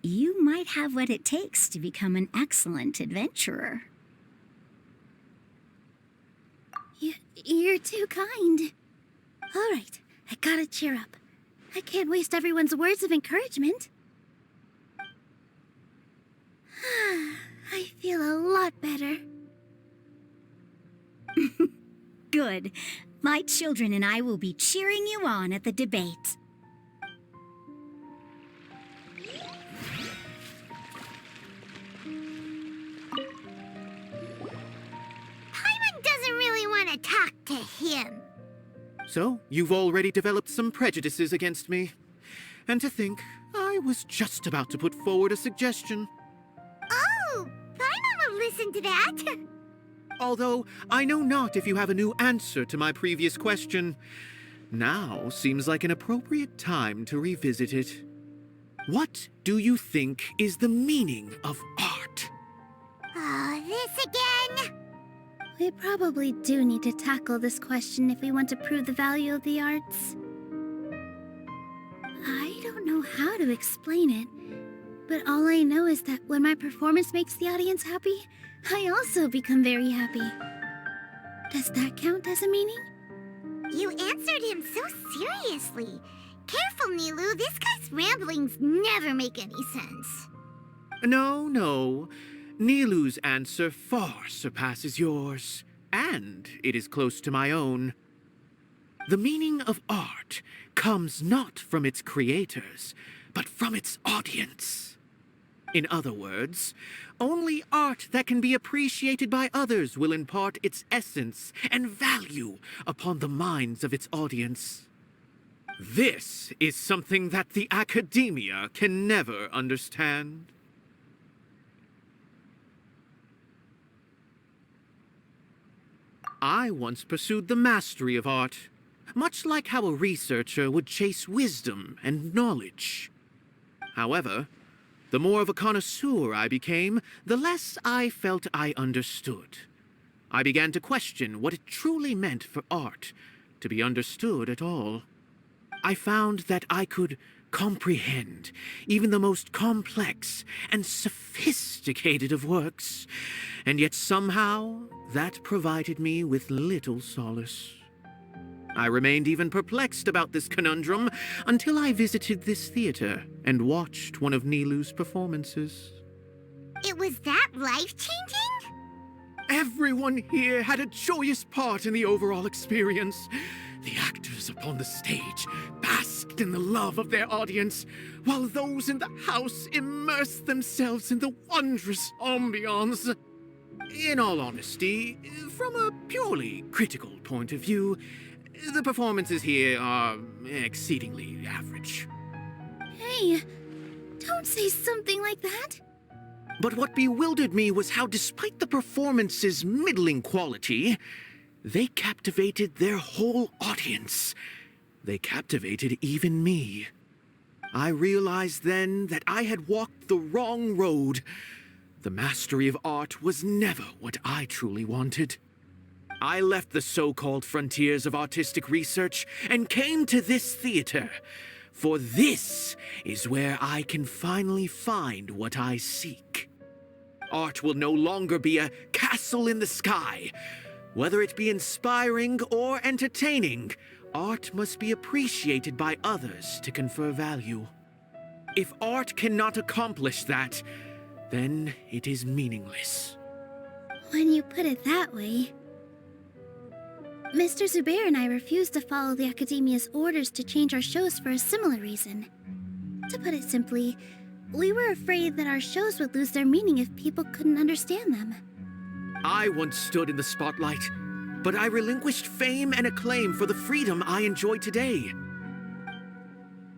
You might have what it takes to become an excellent adventurer. You're too kind. All right, I gotta cheer up. I can't waste everyone's words of encouragement. I feel a lot better. Good. My children and I will be cheering you on at the debate. Paimon doesn't really want to talk to him. So, you've already developed some prejudices against me. And to think, I was just about to put forward a suggestion. Oh, Paimon will listen to that. Although, I know not if you have a new answer to my previous question. Now seems like an appropriate time to revisit it. What do you think is the meaning of art? Oh, this again? We probably do need to tackle this question if we want to prove the value of the arts. I don't know how to explain it, but all I know is that when my performance makes the audience happy, I also become very happy. Does that count as a meaning? You answered him so seriously. Careful, Nilou. This guy's ramblings never make any sense. No. Nilou's answer far surpasses yours, and it is close to my own. The meaning of art comes not from its creators, but from its audience. In other words, only art that can be appreciated by others will impart its essence and value upon the minds of its audience. This is something that the academia can never understand. I once pursued the mastery of art, much like how a researcher would chase wisdom and knowledge. However, the more of a connoisseur I became, the less I felt I understood. I began to question what it truly meant for art to be understood at all. I found that I could comprehend even the most complex and sophisticated of works, and yet somehow that provided me with little solace. I remained even perplexed about this conundrum until I visited this theater and watched one of Nilou's performances. It was that life-changing? Everyone here had a joyous part in the overall experience. The actors upon the stage basked in the love of their audience, while those in the house immersed themselves in the wondrous ambiance. In all honesty, from a purely critical point of view, the performances here are exceedingly average. Hey, don't say something like that. But what bewildered me was how, despite the performance's middling quality, they captivated their whole audience. They captivated even me. I realized then that I had walked the wrong road. The mastery of art was never what I truly wanted. I left the so-called frontiers of artistic research and came to this theater, for this is where I can finally find what I seek. Art will no longer be a castle in the sky. Whether it be inspiring or entertaining, Art must be appreciated by others to confer value. If art cannot accomplish that, then it is meaningless. When you put it that way... Mr. Zubair and I refused to follow the Academia's orders to change our shows for a similar reason. To put it simply, we were afraid that our shows would lose their meaning if people couldn't understand them. I once stood in the spotlight, but I relinquished fame and acclaim for the freedom I enjoy today.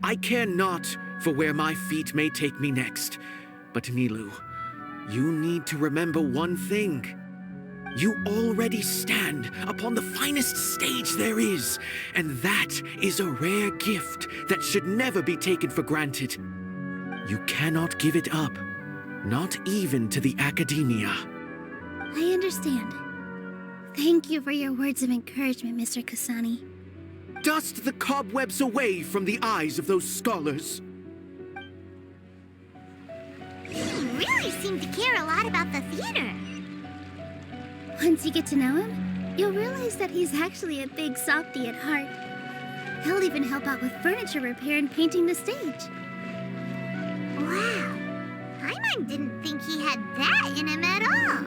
I care not for where my feet may take me next, but Nilou, you need to remember one thing. You already stand upon the finest stage there is, and that is a rare gift that should never be taken for granted. You cannot give it up, not even to the Academia. I understand. Thank you for your words of encouragement, Mr. Kasani. Dust the cobwebs away from the eyes of those scholars. You really seem to care a lot about the theater. Once you get to know him, you'll realize that he's actually a big softie at heart. He'll even help out with furniture repair and painting the stage. Wow. Paimon didn't think he had that in him at all.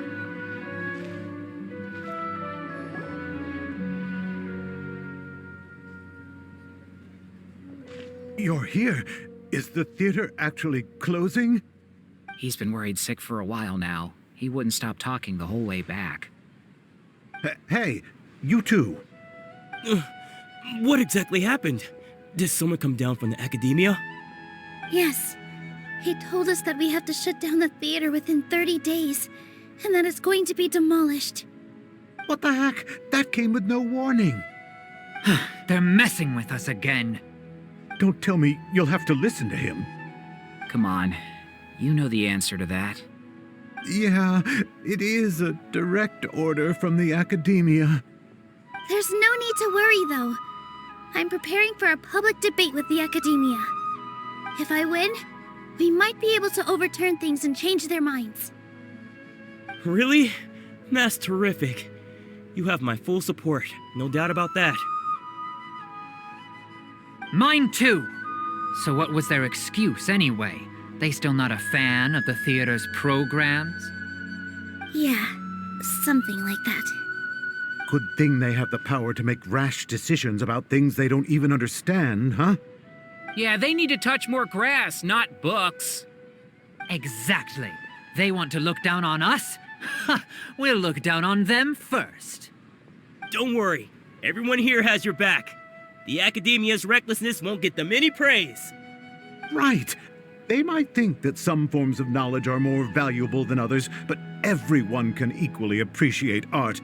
You're here. Is the theater actually closing? He's been worried sick for a while now. He wouldn't stop talking the whole way back. Hey, you two. What exactly happened? Did someone come down from the Academia? Yes. He told us that we have to shut down the theater within 30 days, and that it's going to be demolished. What the heck? That came with no warning. They're messing with us again. Don't tell me you'll have to listen to him. Come on. You know the answer to that. Yeah, it is a direct order from the Academia. There's no need to worry, though. I'm preparing for a public debate with the Academia. If I win, we might be able to overturn things and change their minds. Really? That's terrific. You have my full support, no doubt about that. Mine too. So what was their excuse anyway? They still not a fan of the theater's programs? Yeah, something like that. Good thing they have the power to make rash decisions about things they don't even understand, huh? Yeah, they need to touch more grass, not books. Exactly. They want to look down on us? Ha! We'll look down on them first. Don't worry. Everyone here has your back. The Academia's recklessness won't get them any praise. Right. They might think that some forms of knowledge are more valuable than others, but everyone can equally appreciate art.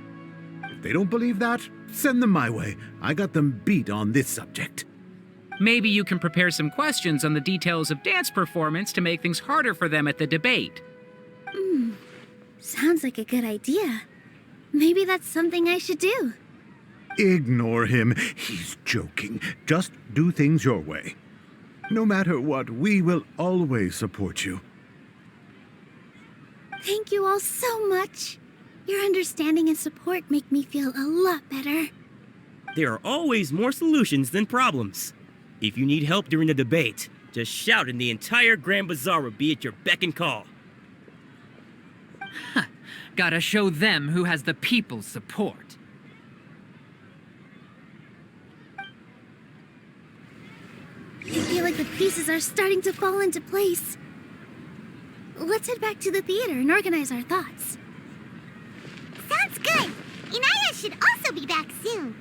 If they don't believe that, send them my way. I got them beat on this subject. Maybe you can prepare some questions on the details of dance performance to make things harder for them at the debate. Sounds like a good idea. Maybe that's something I should do. Ignore him. He's joking. Just do things your way. No matter what, we will always support you. Thank you all so much. Your understanding and support make me feel a lot better. There are always more solutions than problems. If you need help during the debate, just shout and the entire Grand Bazaar will be at your beck and call. Gotta show them who has the people's support. I feel like the pieces are starting to fall into place. Let's head back to the theater and organize our thoughts. Sounds good. Inaya should also be back soon.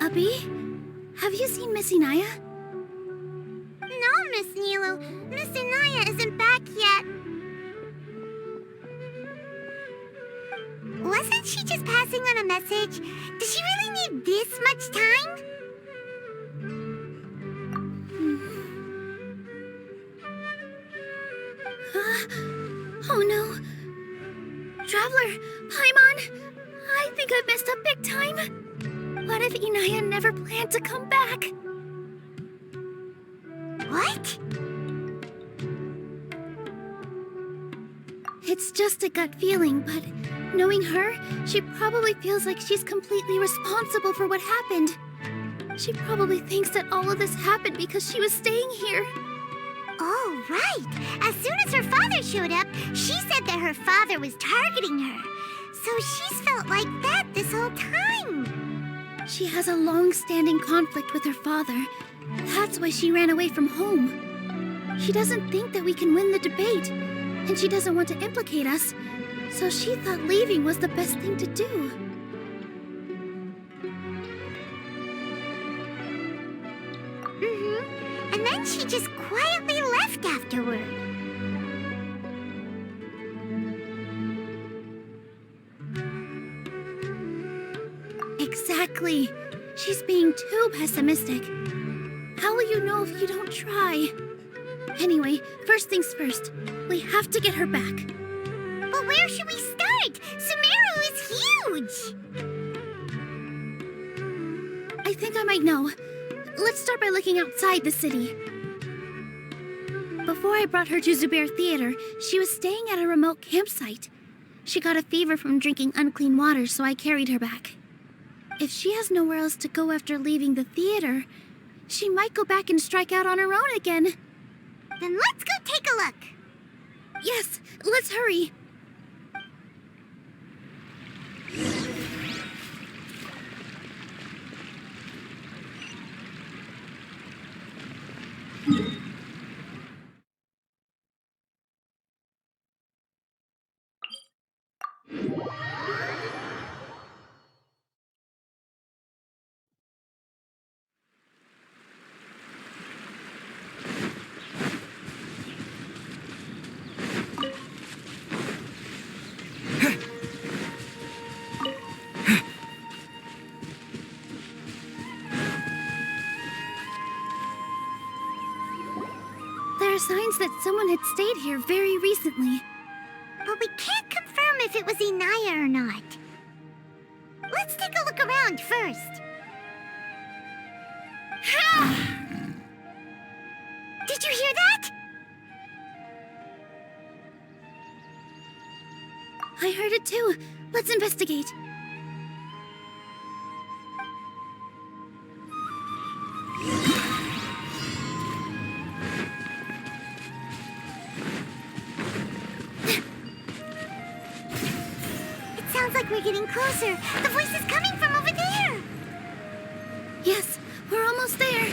Abi, have you seen Miss Inaya? No, Miss Nilou. Miss Inaya isn't back yet. Wasn't she just passing on a message? Does she really need this much time? Oh no. Traveler, Paimon, I think I messed up big time. What if Inaya never planned to come back? What? It's just a gut feeling, but knowing her, she probably feels like she's completely responsible for what happened. She probably thinks that all of this happened because she was staying here. Oh, right. As soon as her father showed up, she said that her father was targeting her. So she's felt like that this whole time. She has a long-standing conflict with her father. That's why she ran away from home. She doesn't think that we can win the debate, and she doesn't want to implicate us, so she thought leaving was the best thing to do. And then she just quietly left afterward. Exactly. She's being too pessimistic. How will you know if you don't try? Anyway, first things first. We have to get her back. But where should we start? Sumeru is huge! I think I might know. Let's start by looking outside the city. Before I brought her to Zubair Theater, she was staying at a remote campsite. She got a fever from drinking unclean water, so I carried her back. If she has nowhere else to go after leaving the theater, she might go back and strike out on her own again. Then let's go take a look. Yes, let's hurry. There are signs that someone had stayed here very recently. But we can't confirm if it was Inaya or not. Let's take a look around first. Did you hear that? I heard it too. Let's investigate. Sounds like we're getting closer. The voice is coming from over there. Yes, we're almost there.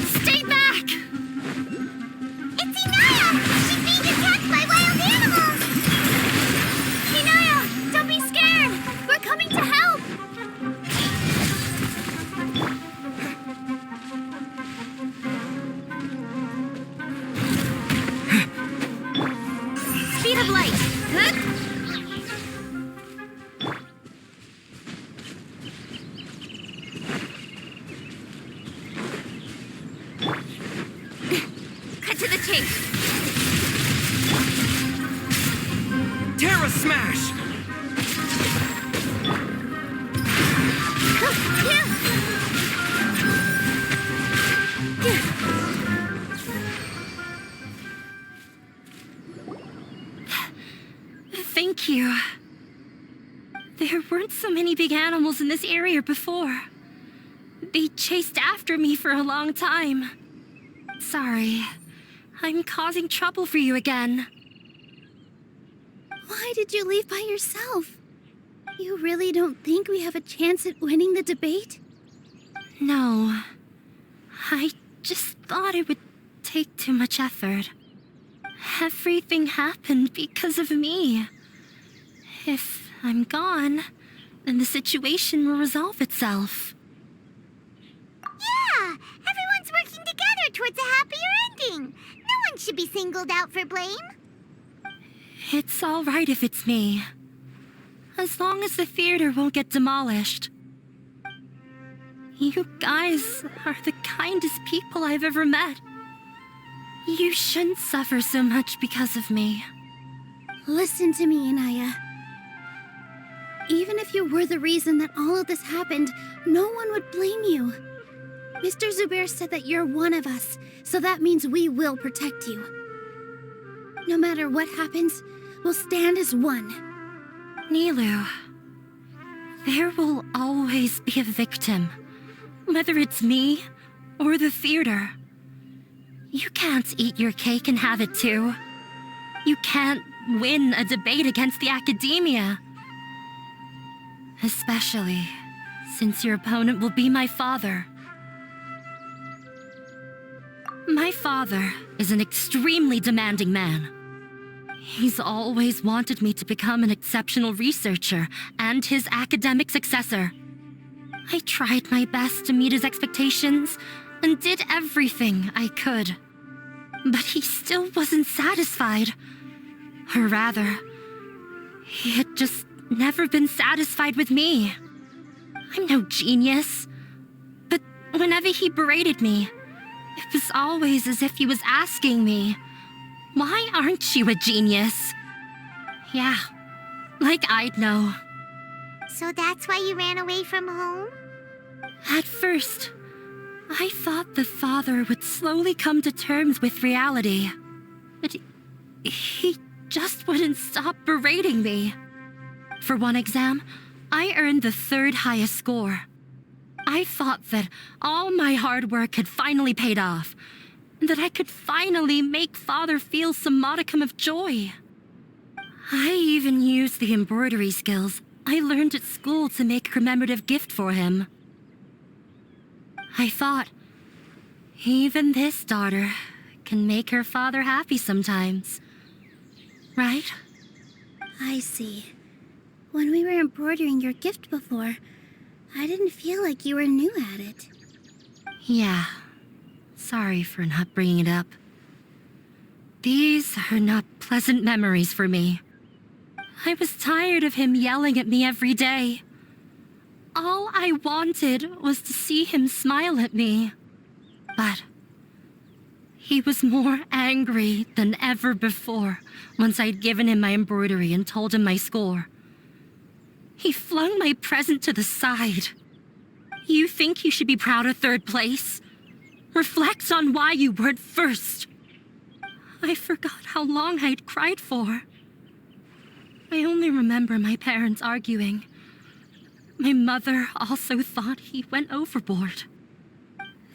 Stay back! It's Inaya! She's being attacked by wild animals! Inaya, don't be scared! We're coming to help! Speed of light! Cut to the chase! Terra Smash! Thank you. There weren't so many big animals in this area before. They chased after me for a long time. Sorry. I'm causing trouble for you again. Why did you leave by yourself? You really don't think we have a chance at winning the debate? No. I just thought it would take too much effort. Everything happened because of me. If I'm gone, then the situation will resolve itself. Yeah! Everyone's working together towards a happier ending. No one should be singled out for blame. It's all right if it's me. As long as the theater won't get demolished. You guys are the kindest people I've ever met. You shouldn't suffer so much because of me. Listen to me, Inaya. Even if you were the reason that all of this happened, no one would blame you. Mr. Zubair said that you're one of us, so that means we will protect you. No matter what happens, we'll stand as one. Nilou, there will always be a victim, whether it's me or the theater. You can't eat your cake and have it too. You can't win a debate against the academia. Especially since your opponent will be my father. My father is an extremely demanding man. He's always wanted me to become an exceptional researcher and his academic successor. I tried my best to meet his expectations and did everything I could. But he still wasn't satisfied. Or rather, he had just never been satisfied with me. I'm no genius. But whenever he berated me, it was always as if he was asking me, "Why aren't you a genius?" Yeah, like I'd know. So that's why you ran away from home? At first, I thought the father would slowly come to terms with reality. But he just wouldn't stop berating me. For one exam, I earned the 3rd highest score. I thought that all my hard work had finally paid off, and that I could finally make father feel some modicum of joy. I even used the embroidery skills I learned at school to make a commemorative gift for him. I thought, even this daughter can make her father happy sometimes. Right? I see. When we were embroidering your gift before, I didn't feel like you were new at it. Yeah. Sorry for not bringing it up. These are not pleasant memories for me. I was tired of him yelling at me every day. All I wanted was to see him smile at me. But he was more angry than ever before once I'd given him my embroidery and told him my score. He flung my present to the side. You think you should be proud of 3rd place? Reflect on why you weren't first. I forgot how long I'd cried for. I only remember my parents arguing. My mother also thought he went overboard.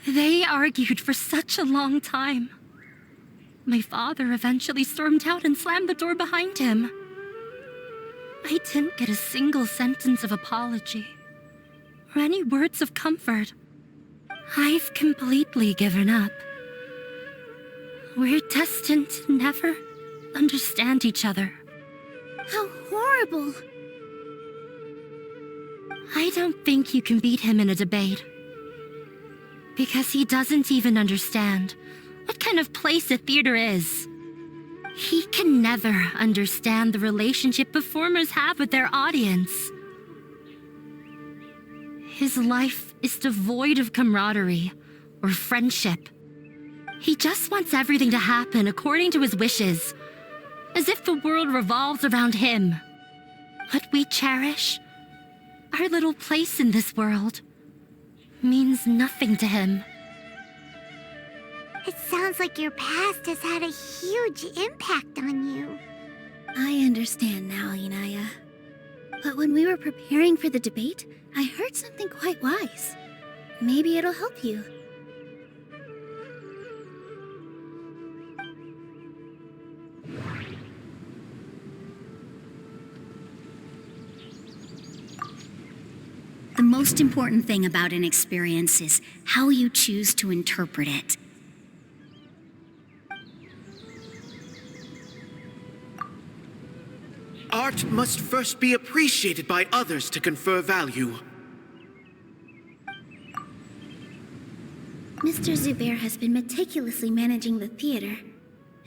They argued for such a long time. My father eventually stormed out and slammed the door behind him. I didn't get a single sentence of apology or any words of comfort. I've completely given up. We're destined to never understand each other. How horrible! I don't think you can beat him in a debate. Because he doesn't even understand what kind of place a theater is. He can never understand the relationship performers have with their audience. His life is devoid of camaraderie or friendship. He just wants everything to happen according to his wishes, as if the world revolves around him. What we cherish, our little place in this world, means nothing to him. It sounds like your past has had a huge impact on you. I understand now, Inaya. But when we were preparing for the debate, I heard something quite wise. Maybe it'll help you. The most important thing about an experience is how you choose to interpret it. Art must first be appreciated by others to confer value. Mr. Zubair has been meticulously managing the theater.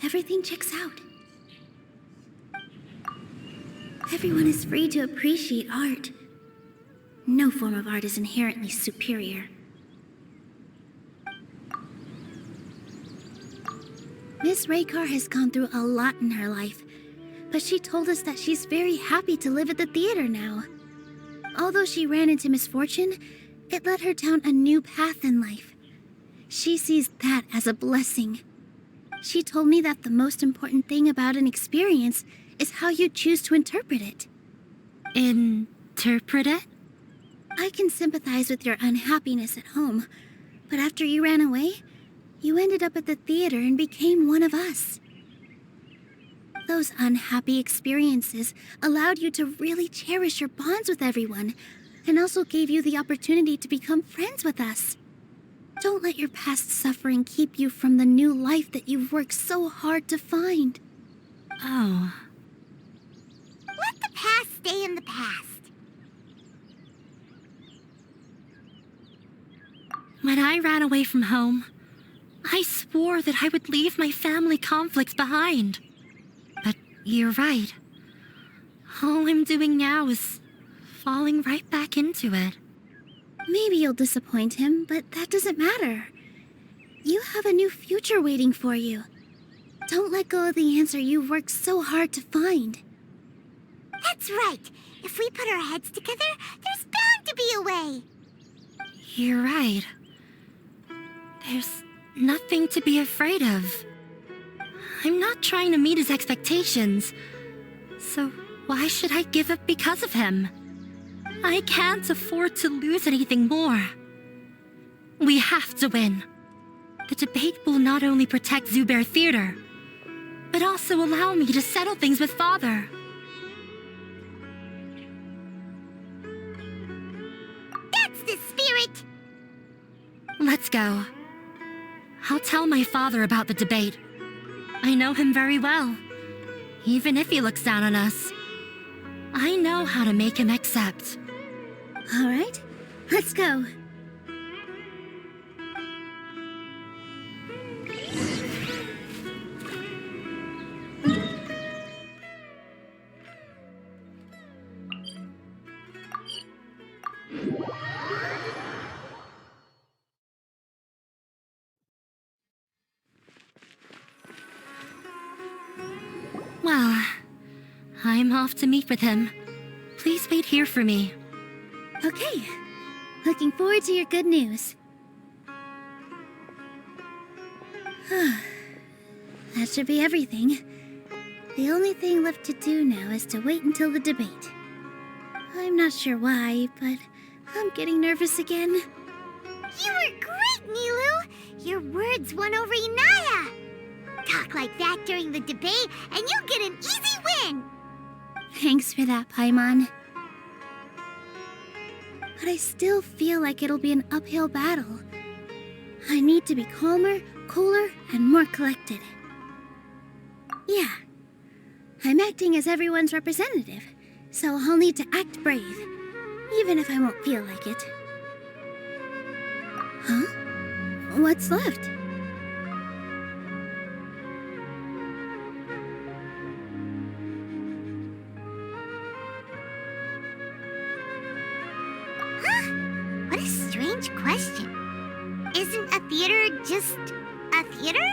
Everything checks out. Everyone is free to appreciate art. No form of art is inherently superior. Miss Raykar has gone through a lot in her life, but she told us that she's very happy to live at the theater now. Although she ran into misfortune, it led her down a new path in life. She sees that as a blessing. She told me that the most important thing about an experience is how you choose to interpret it. Interpret it? I can sympathize with your unhappiness at home, but after you ran away, you ended up at the theater and became one of us. Those unhappy experiences allowed you to really cherish your bonds with everyone, and also gave you the opportunity to become friends with us. Don't let your past suffering keep you from the new life that you've worked so hard to find. Oh. Let the past stay in the past. When I ran away from home, I swore that I would leave my family conflicts behind. But you're right. All I'm doing now is falling right back into it. Maybe you'll disappoint him, but that doesn't matter. You have a new future waiting for you. Don't let go of the answer you've worked so hard to find. That's right. If we put our heads together, there's bound to be a way. You're right. There's nothing to be afraid of. I'm not trying to meet his expectations, so why should I give up because of him? I can't afford to lose anything more. We have to win. The debate will not only protect Zubair Theater, but also allow me to settle things with Father. That's the spirit! Let's go. I'll tell my father about the debate. I know him very well. Even if he looks down on us, I know how to make him accept. All right, let's go. Well, I'm off to meet with him. Please wait here for me. Okay, looking forward to your good news. That should be everything. The only thing left to do now is to wait until the debate. I'm not sure why, but I'm getting nervous again. You were great, Nilou! Your words won over Inaya! Talk like that during the debate, and you'll get an easy win! Thanks for that, Paimon. But I still feel like it'll be an uphill battle. I need to be calmer, cooler, and more collected. Yeah, I'm acting as everyone's representative, so I'll need to act brave, even if I won't feel like it. Huh? What's left? What a strange question. Isn't a theater just a theater?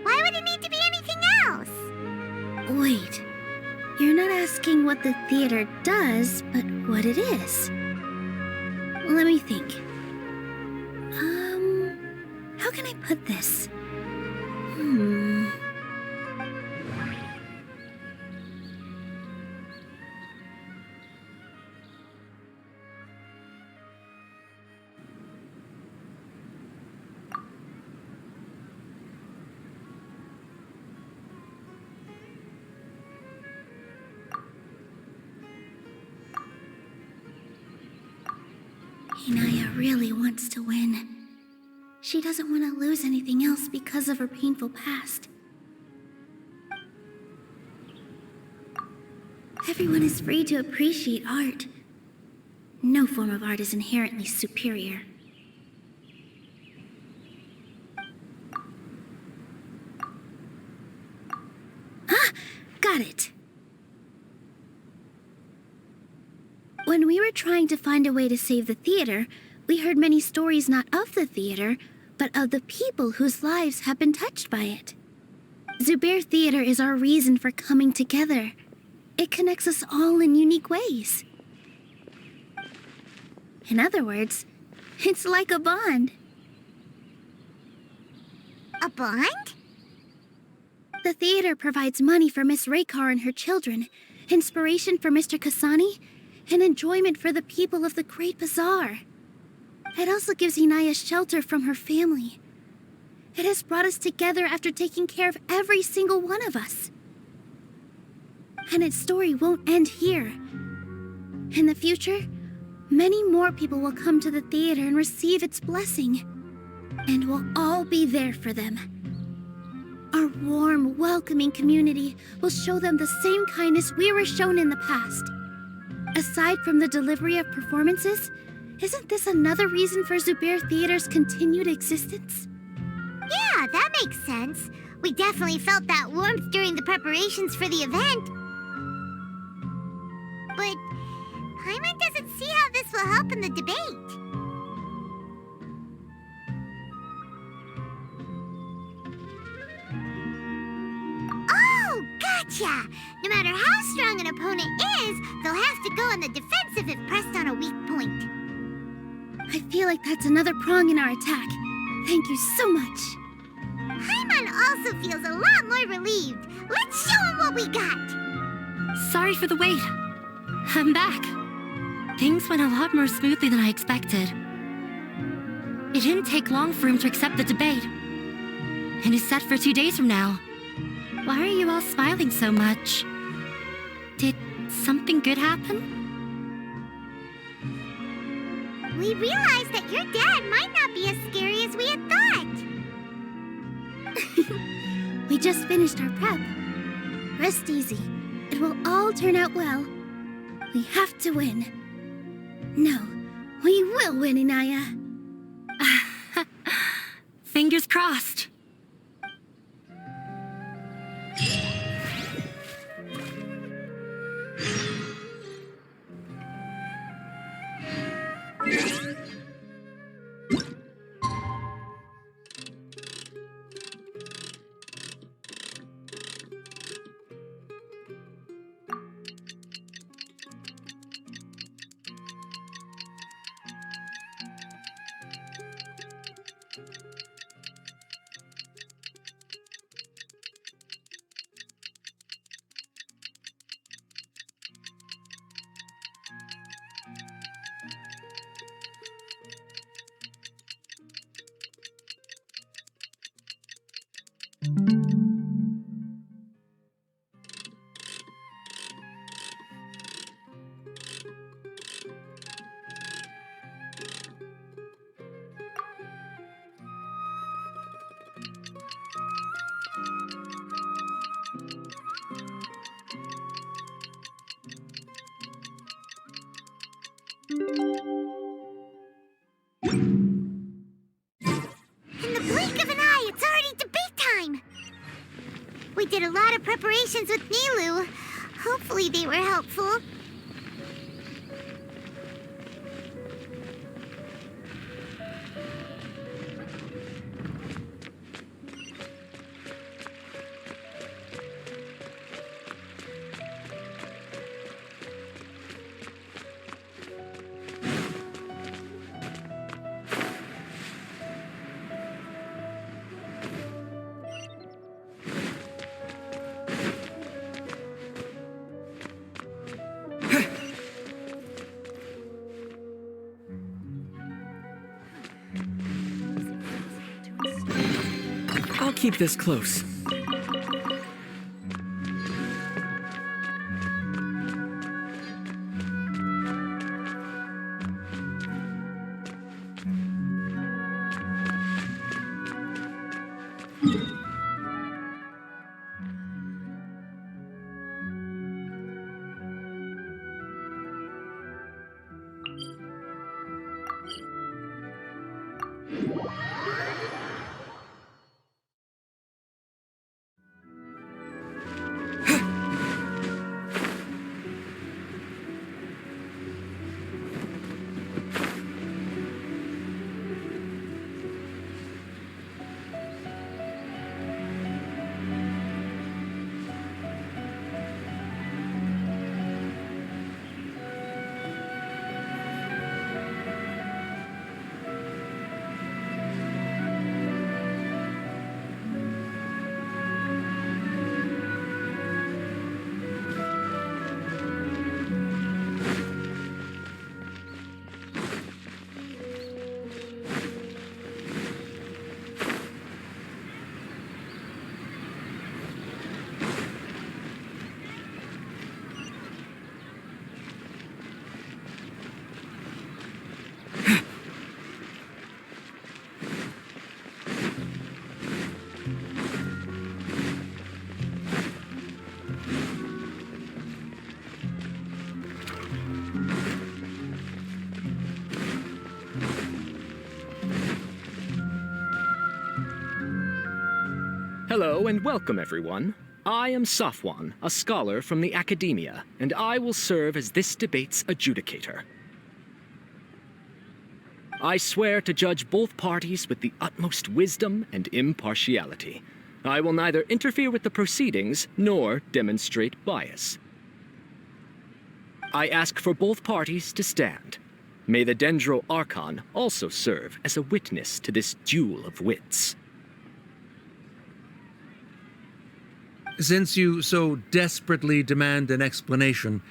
Why would it need to be anything else? Wait, you're not asking what the theater does, but what it is. Let me think. How can I put this? Inaya really wants to win. She doesn't want to lose anything else because of her painful past. Everyone is free to appreciate art. No form of art is inherently superior. Ah! Got it! When we were trying to find a way to save the theater, we heard many stories not of the theater, but of the people whose lives have been touched by it. Zubair Theater is our reason for coming together. It connects us all in unique ways. In other words, it's like a bond. A bond? The theater provides money for Miss Raykar and her children, inspiration for Mr. Kasani, and enjoyment for the people of the Great Bazaar. It also gives Inaya shelter from her family. It has brought us together after taking care of every single one of us. And its story won't end here. In the future, many more people will come to the theater and receive its blessing. And we'll all be there for them. Our warm, welcoming community will show them the same kindness we were shown in the past. Aside from the delivery of performances, isn't this another reason for Zubair Theater's continued existence? Yeah, that makes sense. We definitely felt that warmth during the preparations for the event. But Paimon doesn't see how this will help in the debate. Oh, gotcha! No matter how strong an opponent is, they'll have to go on the defensive if pressed on a weak point. I feel like that's another prong in our attack. Thank you so much. Paimon also feels a lot more relieved. Let's show him what we got! Sorry for the wait. I'm back. Things went a lot more smoothly than I expected. It didn't take long for him to accept the debate. And it's set for 2 days from now. Why are you all smiling so much? Did something good happen? We realized that your dad might not be as scary as we had thought. We just finished our prep. Rest easy. It will all turn out well. We have to win. No, we will win, Inaya. Fingers crossed. In the blink of an eye, it's already debate time! We did a lot of preparations with Nilou. Hopefully they were helpful. I'll keep this close. Hello and welcome, everyone. I am Safwan, a scholar from the Academia, and I will serve as this debate's adjudicator. I swear to judge both parties with the utmost wisdom and impartiality. I will neither interfere with the proceedings nor demonstrate bias. I ask for both parties to stand. May the Dendro Archon also serve as a witness to this duel of wits. Since you so desperately demand an explanation,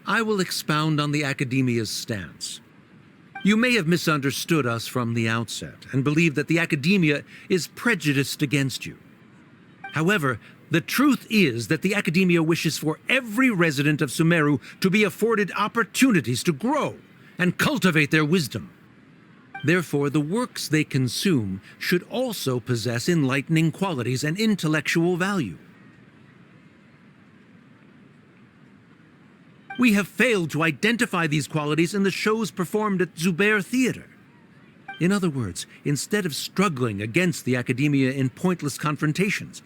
I will expound on the Academia's stance. You may have misunderstood us from the outset and believe that the Academia is prejudiced against you. However, the truth is that the Academia wishes for every resident of Sumeru to be afforded opportunities to grow and cultivate their wisdom. Therefore, the works they consume should also possess enlightening qualities and intellectual value. We have failed to identify these qualities in the shows performed at Zubair Theater. In other words, instead of struggling against the Academia in pointless confrontations,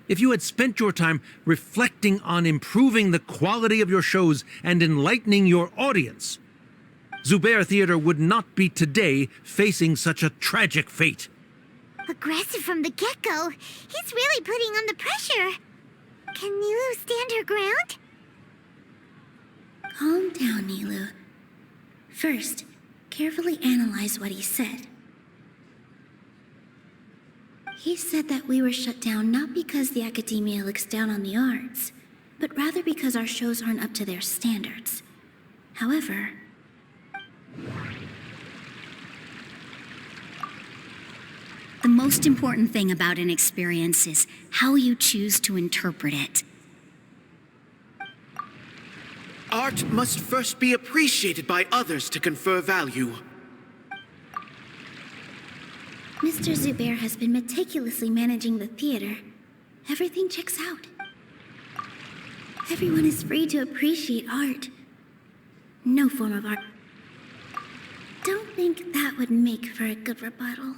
if you had spent your time reflecting on improving the quality of your shows and enlightening your audience, Zubair Theater would not be today facing such a tragic fate. Aggressive from the get-go. He's really putting on the pressure. Can Nilou stand her ground? Calm down, Nilou. First, carefully analyze what he said. He said that we were shut down not because the Academia looks down on the arts, but rather because our shows aren't up to their standards. However, The most important thing about an experience is how you choose to interpret it. Art must first be appreciated by others to confer value. Mr. Zubair has been meticulously managing the theater. Everything checks out. Everyone is free to appreciate art. No form of art. Don't think that would make for a good rebuttal.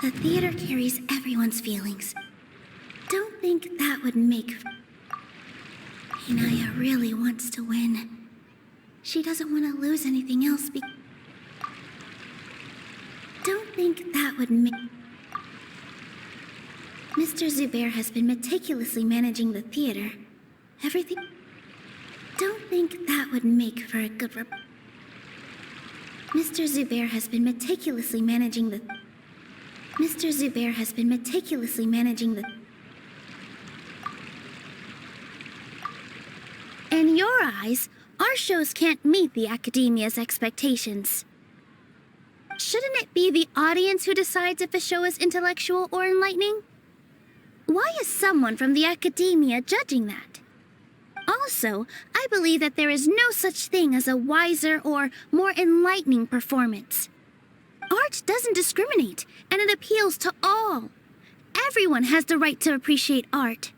The theater carries everyone's feelings. Don't think that would make... Inaya really wants to win. She doesn't want to lose anything else Don't think that would make... Mr. Zubair has been meticulously managing the theater. Everything... Don't think that would make for a good Mr. Zubair has been meticulously managing the... Mr. Zubair has been meticulously managing the... In your eyes, our shows can't meet the Academia's expectations. Shouldn't it be the audience who decides if a show is intellectual or enlightening? Why is someone from the Academia judging that? Also, I believe that there is no such thing as a wiser or more enlightening performance. Art doesn't discriminate, and it appeals to all. Everyone has the right to appreciate art.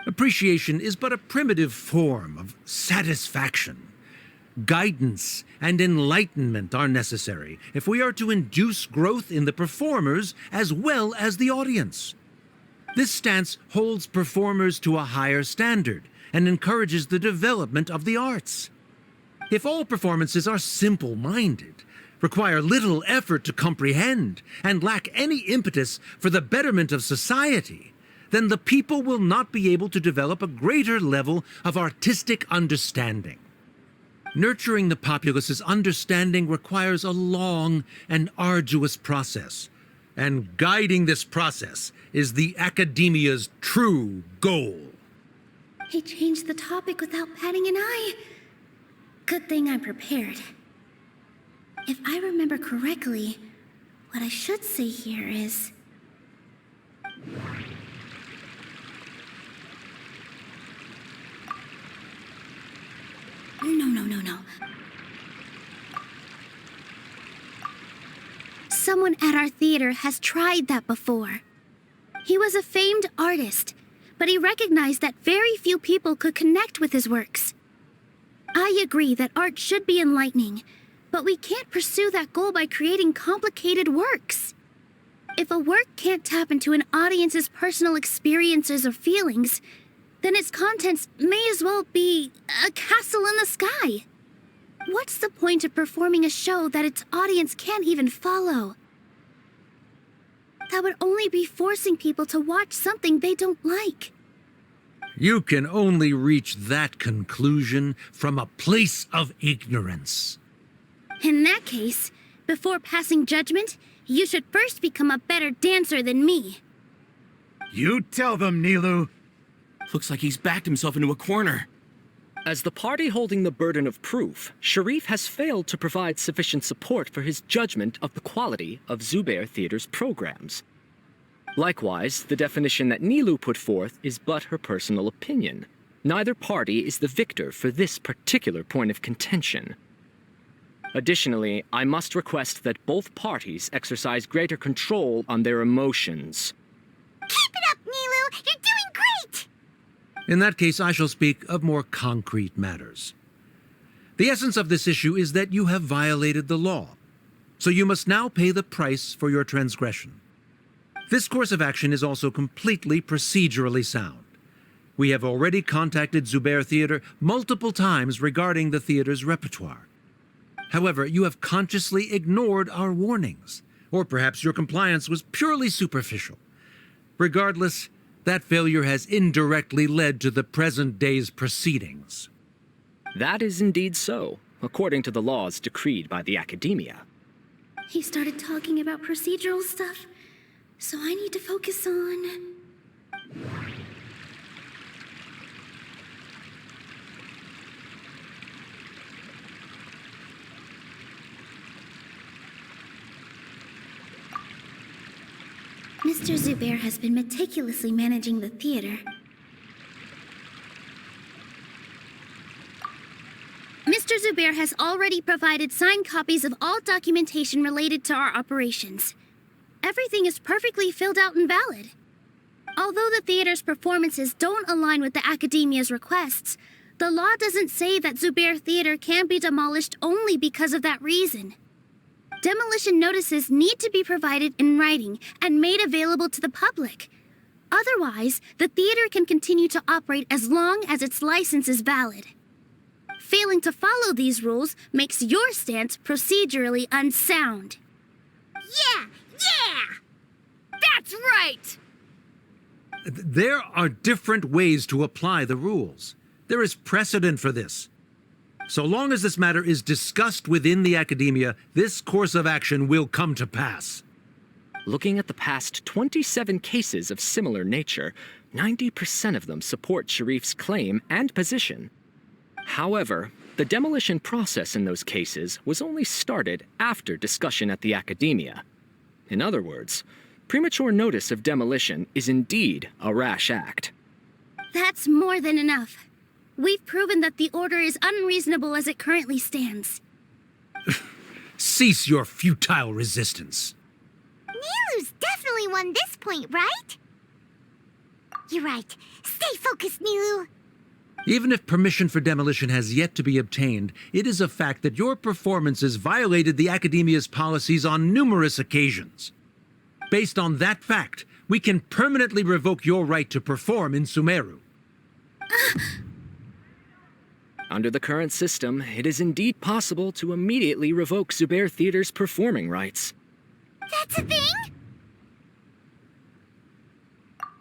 Appreciation is but a primitive form of satisfaction. Guidance and enlightenment are necessary if we are to induce growth in the performers as well as the audience. This stance holds performers to a higher standard and encourages the development of the arts. If all performances are simple-minded, require little effort to comprehend, and lack any impetus for the betterment of society, then the people will not be able to develop a greater level of artistic understanding. Nurturing the populace's understanding requires a long and arduous process, and guiding this process is the Academia's true goal. He changed the topic without batting an eye. Good thing I'm prepared. If I remember correctly, what I should say here is... No. Someone at our theater has tried that before. He was a famed artist, but he recognized that very few people could connect with his works. I agree that art should be enlightening, but we can't pursue that goal by creating complicated works. If a work can't tap into an audience's personal experiences or feelings, then its contents may as well be a castle in the sky. What's the point of performing a show that its audience can't even follow? That would only be forcing people to watch something they don't like. You can only reach that conclusion from a place of ignorance. In that case, before passing judgment, you should first become a better dancer than me. You tell them, Nilou. Looks like he's backed himself into a corner. As the party holding the burden of proof, Sharif has failed to provide sufficient support for his judgment of the quality of Zubair Theater's programs. Likewise, the definition that Nilou put forth is but her personal opinion. Neither party is the victor for this particular point of contention. Additionally, I must request that both parties exercise greater control on their emotions. Keep it up, Nilou! You're doing great! In that case, I shall speak of more concrete matters. The essence of this issue is that you have violated the law, so you must now pay the price for your transgression. This course of action is also completely procedurally sound. We have already contacted Zubair Theater multiple times regarding the theater's repertoire. However, you have consciously ignored our warnings, or perhaps your compliance was purely superficial. Regardless, that failure has indirectly led to the present day's proceedings. That is indeed so, according to the laws decreed by the Academia. He started talking about procedural stuff, so I need to focus on... Mr. Zubair has been meticulously managing the theater. Mr. Zubair has already provided signed copies of all documentation related to our operations. Everything is perfectly filled out and valid. Although the theater's performances don't align with the Academia's requests, the law doesn't say that Zubair Theater can be demolished only because of that reason. Demolition notices need to be provided in writing and made available to the public. Otherwise, the theater can continue to operate as long as its license is valid. Failing to follow these rules makes your stance procedurally unsound. Yeah! That's right! There are different ways to apply the rules. There is precedent for this. So long as this matter is discussed within the Academia, this course of action will come to pass. Looking at the past 27 cases of similar nature, 90% of them support Sharif's claim and position. However, the demolition process in those cases was only started after discussion at the Academia. In other words, premature notice of demolition is indeed a rash act. That's more than enough. We've proven that the order is unreasonable as it currently stands. Cease your futile resistance. Nilou's definitely won this point, right? You're right. Stay focused, Nilou. Even if permission for demolition has yet to be obtained, it is a fact that your performances violated the Academia's policies on numerous occasions. Based on that fact, we can permanently revoke your right to perform in Sumeru. Under the current system, it is indeed possible to immediately revoke Zubair Theater's performing rights. That's a thing?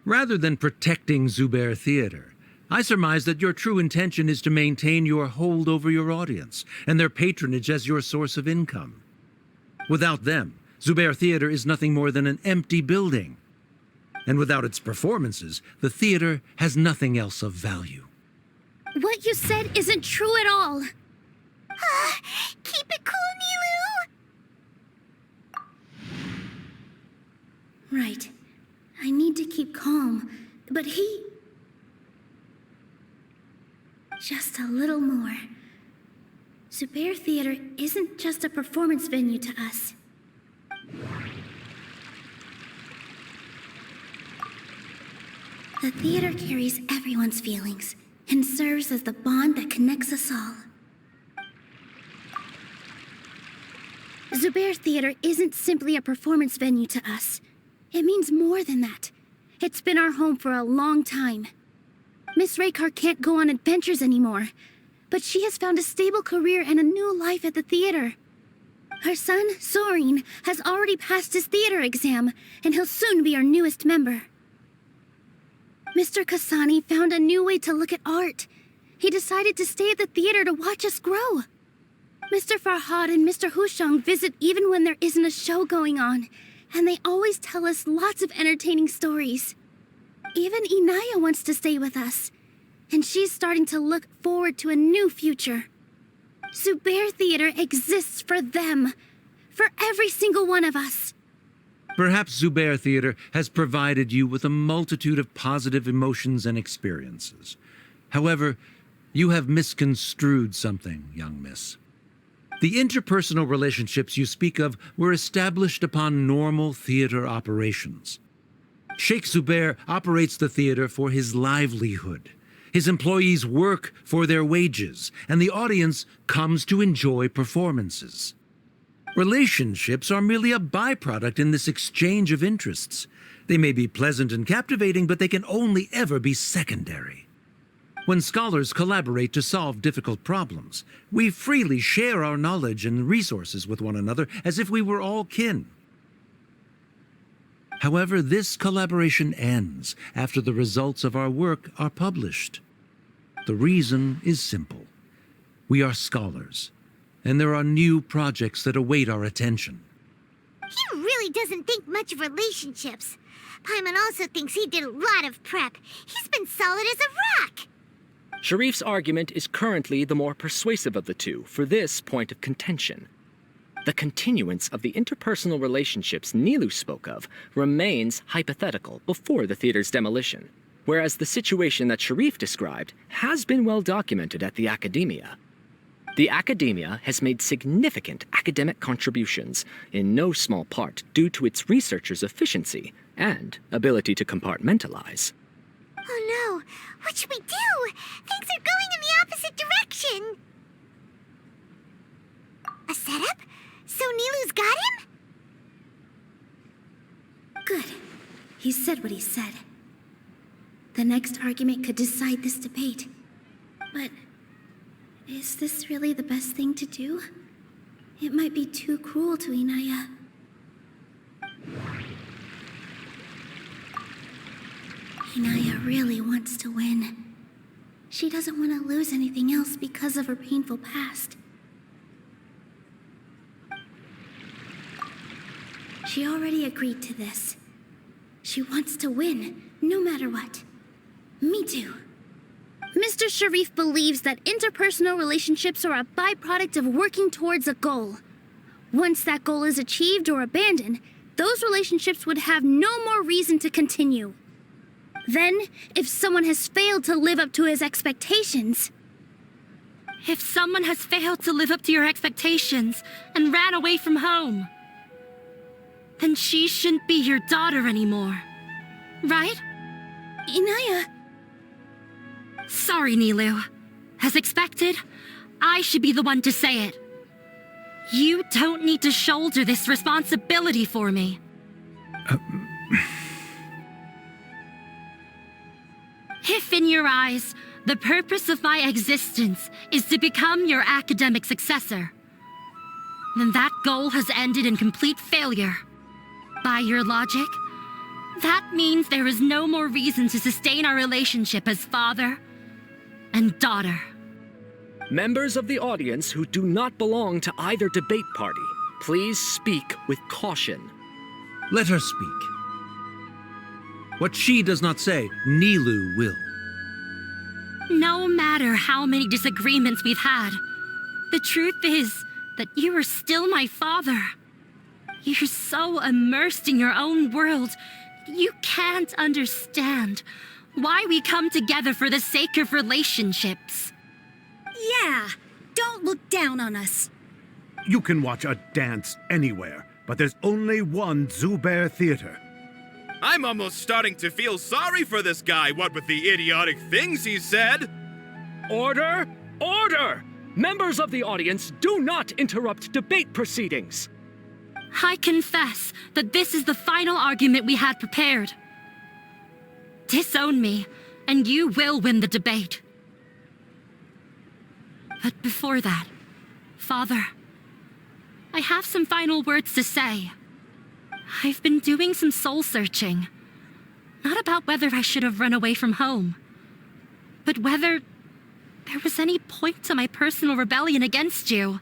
Rather than protecting Zubair Theater, I surmise that your true intention is to maintain your hold over your audience and their patronage as your source of income. Without them, Zubair Theater is nothing more than an empty building. And without its performances, the theater has nothing else of value. What you said isn't true at all. Keep it cool, Nilou! Right. I need to keep calm, but he... Just a little more. Zubair Theater isn't just a performance venue to us. The theater carries everyone's feelings and serves as the bond that connects us all. Zubair Theater isn't simply a performance venue to us. It means more than that. It's been our home for a long time. Miss Raykar can't go on adventures anymore, but she has found a stable career and a new life at the theater. Her son, Soren, has already passed his theater exam, and he'll soon be our newest member. Mr. Kasani found a new way to look at art. He decided to stay at the theater to watch us grow. Mr. Farhad and Mr. Hushang visit even when there isn't a show going on, and they always tell us lots of entertaining stories. Even Inaya wants to stay with us, and she's starting to look forward to a new future. Zubair Theater exists for them, for every single one of us. Perhaps Zubair Theater has provided you with a multitude of positive emotions and experiences. However, you have misconstrued something, young miss. The interpersonal relationships you speak of were established upon normal theater operations. Sheikh Zubair operates the theater for his livelihood. His employees work for their wages, and the audience comes to enjoy performances. Relationships are merely a byproduct in this exchange of interests. They may be pleasant and captivating, but they can only ever be secondary. When scholars collaborate to solve difficult problems, we freely share our knowledge and resources with one another as if we were all kin. However, this collaboration ends after the results of our work are published. The reason is simple. We are scholars, and there are new projects that await our attention. He really doesn't think much of relationships. Paimon also thinks he did a lot of prep. He's been solid as a rock. Sharif's argument is currently the more persuasive of the two for this point of contention. The continuance of the interpersonal relationships Nilou spoke of remains hypothetical before the theater's demolition, whereas the situation that Sharif described has been well documented at the Academia. The Academia has made significant academic contributions, in no small part due to its researchers' efficiency and ability to compartmentalize. Oh no, what should we do? Things are going in the opposite direction. A setup? So Nilou's got him? Good. He said what he said. The next argument could decide this debate. But is this really the best thing to do? It might be too cruel to Inaya. Inaya really wants to win. She doesn't want to lose anything else because of her painful past. She already agreed to this. She wants to win, no matter what. Me too. Mr. Sharif believes that interpersonal relationships are a byproduct of working towards a goal. Once that goal is achieved or abandoned, those relationships would have no more reason to continue. Then, if someone has failed to live up to his expectations... If someone has failed to live up to your expectations and ran away from home, then she shouldn't be your daughter anymore. Right? Inaya... Sorry, Nilou. As expected, I should be the one to say it. You don't need to shoulder this responsibility for me. If in your eyes, the purpose of my existence is to become your academic successor, then that goal has ended in complete failure. By your logic, that means there is no more reason to sustain our relationship as father and daughter. Members of the audience who do not belong to either debate party, please speak with caution. Let her speak. What she does not say, Nilou will. No matter how many disagreements we've had, the truth is that you are still my father. You're so immersed in your own world, you can't understand why we come together for the sake of relationships. Yeah, don't look down on us. You can watch a dance anywhere, but there's only one Zubair Theater. I'm almost starting to feel sorry for this guy, what with the idiotic things he said. Order! Order! Members of the audience, do not interrupt debate proceedings. I confess that this is the final argument we had prepared. Disown me, and you will win the debate. But before that, Father, I have some final words to say. I've been doing some soul searching. Not about whether I should have run away from home, but whether there was any point to my personal rebellion against you.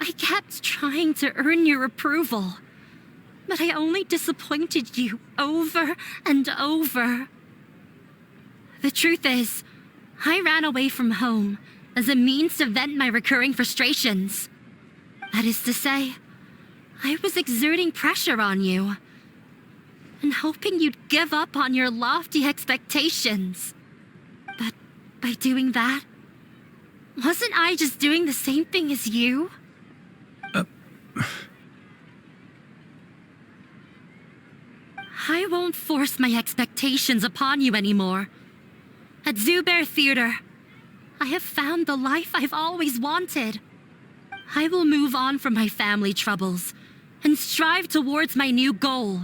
I kept trying to earn your approval, but I only disappointed you over and over. The truth is, I ran away from home as a means to vent my recurring frustrations. That is to say, I was exerting pressure on you and hoping you'd give up on your lofty expectations. But by doing that, wasn't I just doing the same thing as you? I won't force my expectations upon you anymore. At Zubair Theater, I have found the life I've always wanted. I will move on from my family troubles and strive towards my new goal.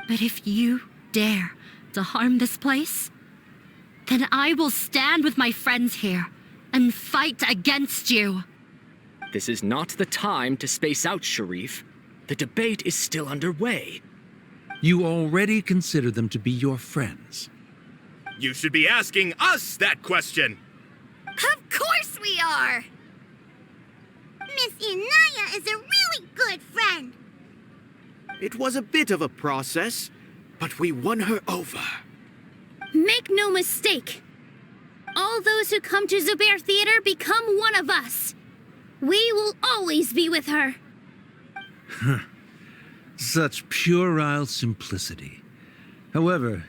But if you dare to harm this place, then I will stand with my friends here and fight against you. This is not the time to space out, Sharif. The debate is still underway. You already consider them to be your friends. You should be asking us that question. Of course we are! Miss Inaya is a really good friend. It was a bit of a process, but we won her over. Make no mistake. All those who come to Zubair Theater become one of us. We will always be with her. Such puerile simplicity. However,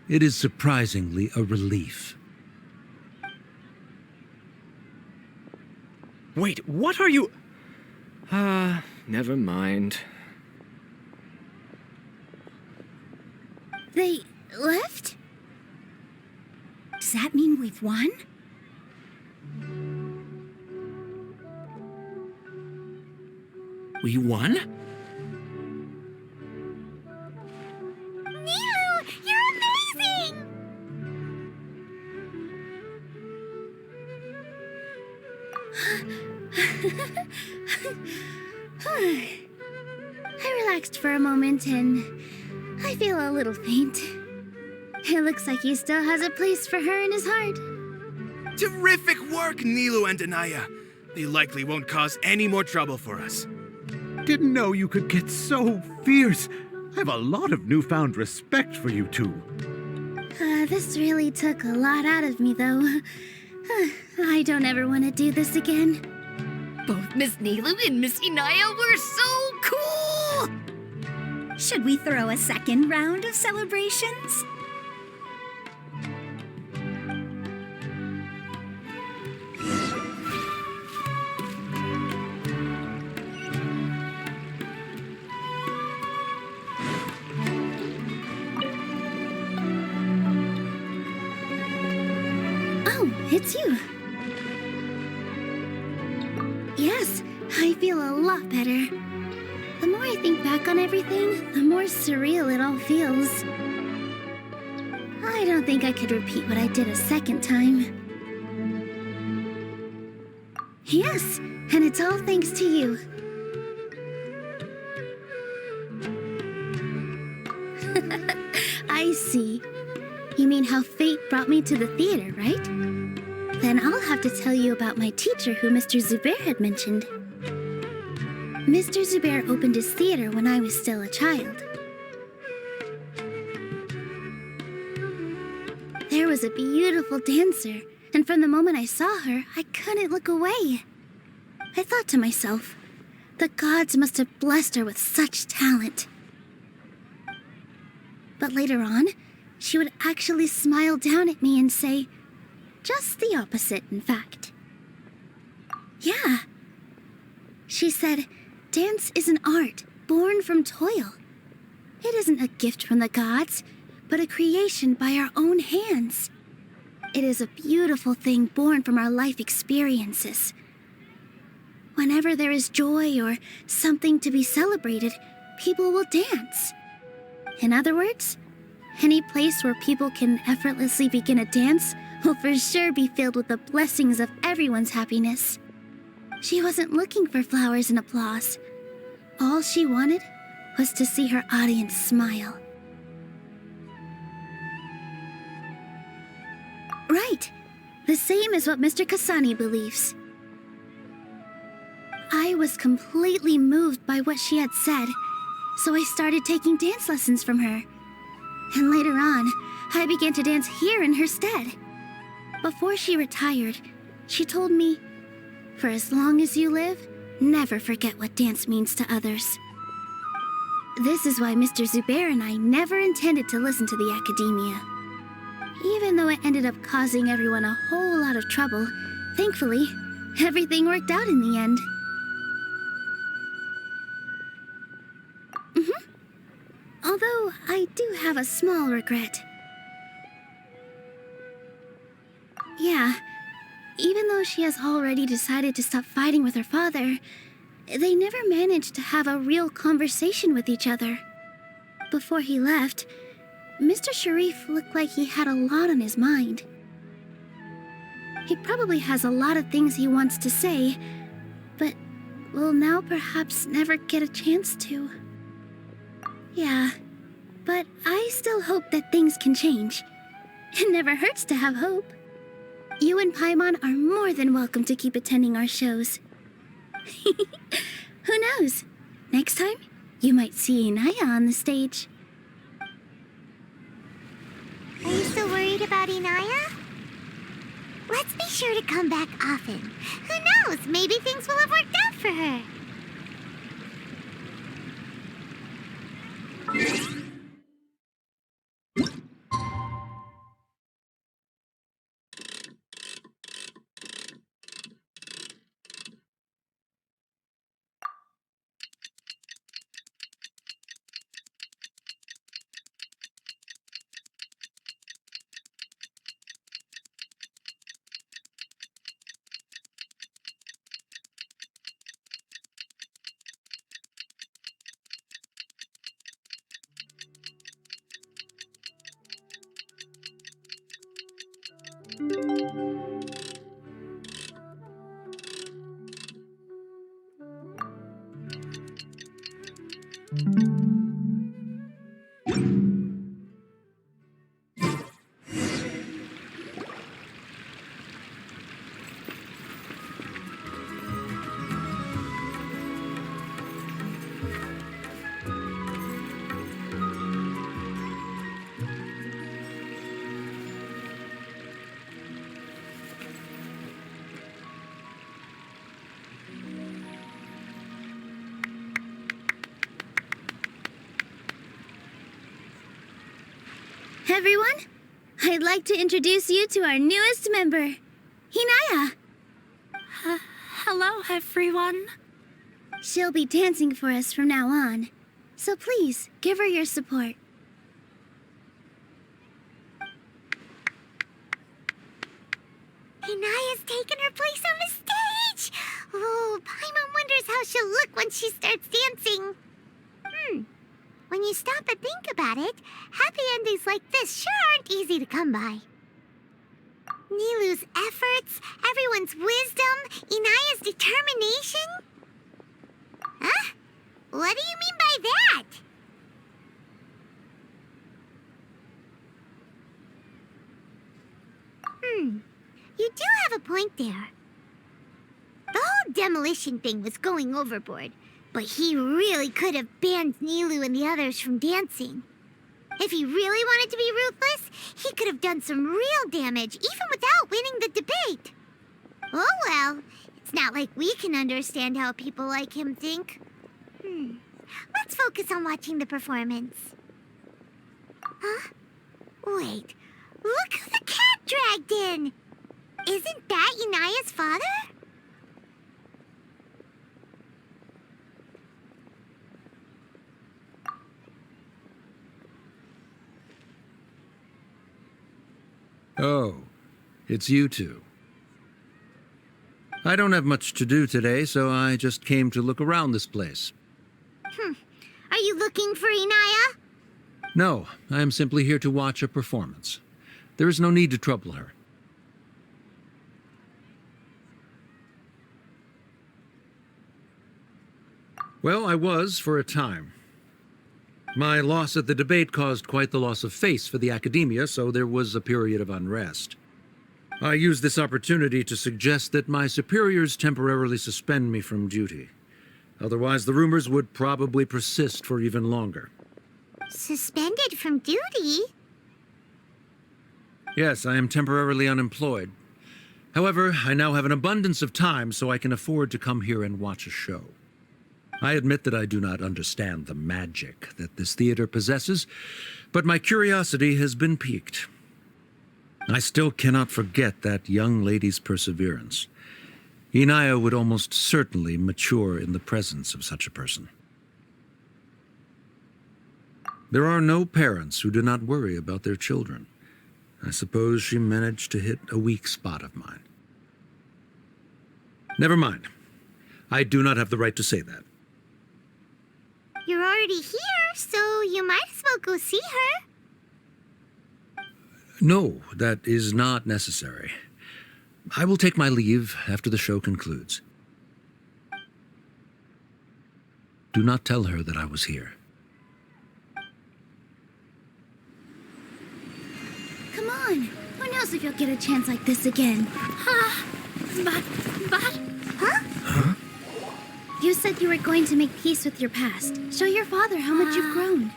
it is surprisingly a relief. Wait, what are you... never mind. They left? Does that mean we've won? We won? Nilou, you're amazing! I relaxed for a moment and I feel a little faint. It looks like he still has a place for her in his heart. Terrific work, Nilou and Anaya. They likely won't cause any more trouble for us. Didn't know you could get so fierce. I have a lot of newfound respect for you two. This really took a lot out of me, though. I don't ever want to do this again. Both Miss Nilou and Miss Inaya were so cool! Should we throw a second round of celebrations? Oh, it's you. Yes, I feel a lot better. The more I think back on everything, the more surreal it all feels. I don't think I could repeat what I did a second time. Yes, and it's all thanks to you. I see. You mean how fate brought me to the theater, right? Then I'll have to tell you about my teacher who Mr. Zubair had mentioned. Mr. Zubair opened his theater when I was still a child. There was a beautiful dancer, and from the moment I saw her, I couldn't look away. I thought to myself, the gods must have blessed her with such talent. But later on, she would actually smile down at me and say, just the opposite, in fact. Yeah. She said, dance is an art born from toil. It isn't a gift from the gods, but a creation by our own hands. It is a beautiful thing born from our life experiences. Whenever there is joy or something to be celebrated, people will dance. In other words, any place where people can effortlessly begin a dance will for sure be filled with the blessings of everyone's happiness. She wasn't looking for flowers and applause. All she wanted was to see her audience smile. Right. The same as what Mr. Kasani believes. I was completely moved by what she had said, so I started taking dance lessons from her. And later on, I began to dance here in her stead. Before she retired, she told me, "For as long as you live, never forget what dance means to others." This is why Mr. Zubair and I never intended to listen to the academia. Even though it ended up causing everyone a whole lot of trouble, thankfully, everything worked out in the end. Although I do have a small regret. Yeah, even though she has already decided to stop fighting with her father, they never managed to have a real conversation with each other. Before he left, Mr. Sharif looked like he had a lot on his mind. He probably has a lot of things he wants to say, but will now perhaps never get a chance to. Yeah, but I still hope that things can change. It never hurts to have hope. You and Paimon are more than welcome to keep attending our shows. Who knows? Next time, you might see Inaya on the stage. Are you still worried about Inaya? Let's be sure to come back often. Who knows? Maybe things will have worked out for her. Everyone, I'd like to introduce you to our newest member, Inaya. Hello, everyone. She'll be dancing for us from now on, so please give her your support. Inaya's taken her place on the stage! Oh, Paimon wonders how she'll look when she starts dancing. When you stop and think about it, happy endings like this sure aren't easy to come by. Nilou's efforts, everyone's wisdom, Inaya's determination? Huh? What do you mean by that? You do have a point there. The whole demolition thing was going overboard, but he really could have banned Nilou and the others from dancing. If he really wanted to be ruthless, he could have done some real damage, even without winning the debate. Oh well, it's not like we can understand how people like him think. Let's focus on watching the performance. Huh? Wait, look who the cat dragged in! Isn't that Inaya's father? Oh, it's you two. I don't have much to do today, so I just came to look around this place. Are you looking for Inaya? No, I am simply here to watch a performance. There is no need to trouble her. Well, I was for a time. My loss at the debate caused quite the loss of face for the academia, so there was a period of unrest. I used this opportunity to suggest that my superiors temporarily suspend me from duty. Otherwise, the rumors would probably persist for even longer. Suspended from duty? Yes, I am temporarily unemployed. However, I now have an abundance of time, so I can afford to come here and watch a show. I admit that I do not understand the magic that this theater possesses, but my curiosity has been piqued. I still cannot forget that young lady's perseverance. Inaya would almost certainly mature in the presence of such a person. There are no parents who do not worry about their children. I suppose she managed to hit a weak spot of mine. Never mind. I do not have the right to say that. You're already here, so you might as well go see her. No, that is not necessary. I will take my leave after the show concludes. Do not tell her that I was here. Come on. Who knows if you'll get a chance like this again? But... Huh? You said you were going to make peace with your past. Show your father how much you've grown.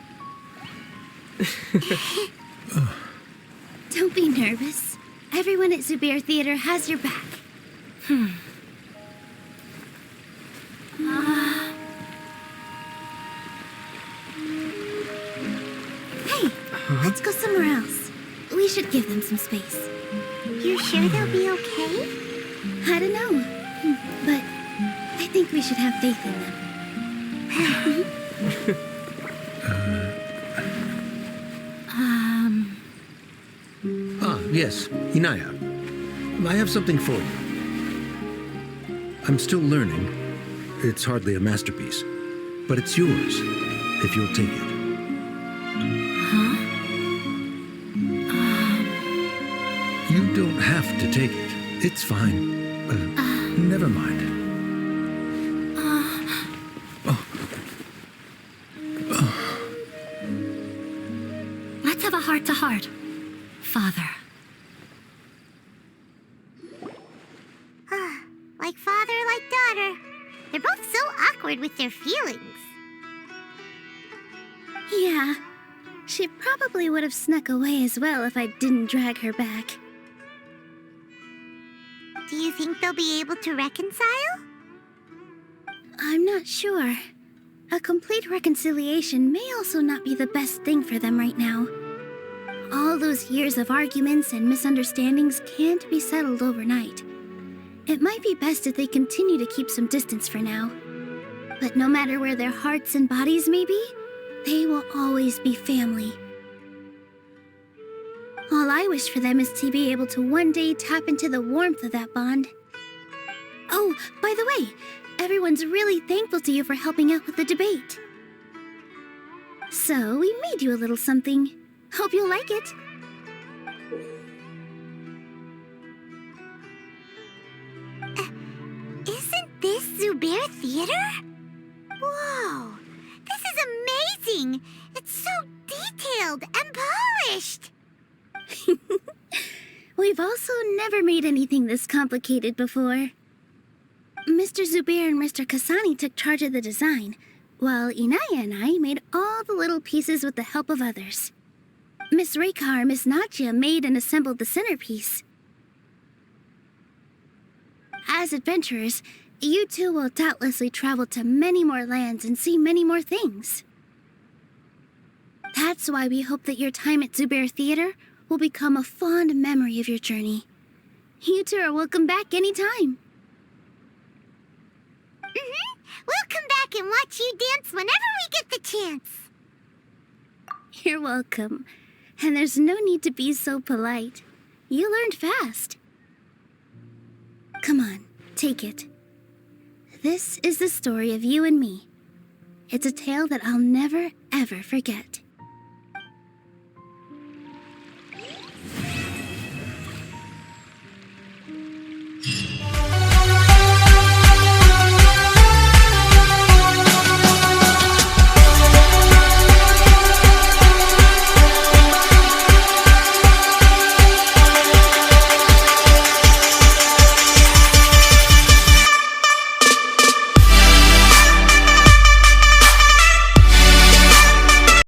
Don't be nervous. Everyone at Zubair Theater has your back. Hey, let's go somewhere else. We should give them some space. You sure they'll be okay? I don't know, but I think we should have faith in them. Yes, Inaya. I have something for you. I'm still learning. It's hardly a masterpiece, but it's yours, if you'll take it. You don't have to take it. It's fine. Never mind. Let's have a heart-to-heart, Father. Like father, like daughter. They're both so awkward with their feelings. Yeah, she probably would have snuck away as well if I didn't drag her back. Do you think they'll be able to reconcile? I'm not sure. A complete reconciliation may also not be the best thing for them right now. All those years of arguments and misunderstandings can't be settled overnight. It might be best if they continue to keep some distance for now. But no matter where their hearts and bodies may be, they will always be family. All I wish for them is to be able to one day tap into the warmth of that bond. Oh, by the way, everyone's really thankful to you for helping out with the debate. So, we made you a little something. Hope you'll like it. Isn't this Zubair Theater? Whoa! This is amazing! It's so detailed and polished! We've also never made anything this complicated before. Mr. Zubair and Mr. Kasani took charge of the design, while Inaya and I made all the little pieces with the help of others. Miss Rekha or Miss Nadia made and assembled the centerpiece. As adventurers, you two will doubtlessly travel to many more lands and see many more things. That's why we hope that your time at Zubair Theater will become a fond memory of your journey. You two are welcome back anytime. We'll come back and watch you dance whenever we get the chance. You're welcome. And there's no need to be so polite. You learned fast. Come on, take it. This is the story of you and me. It's a tale that I'll never, ever forget.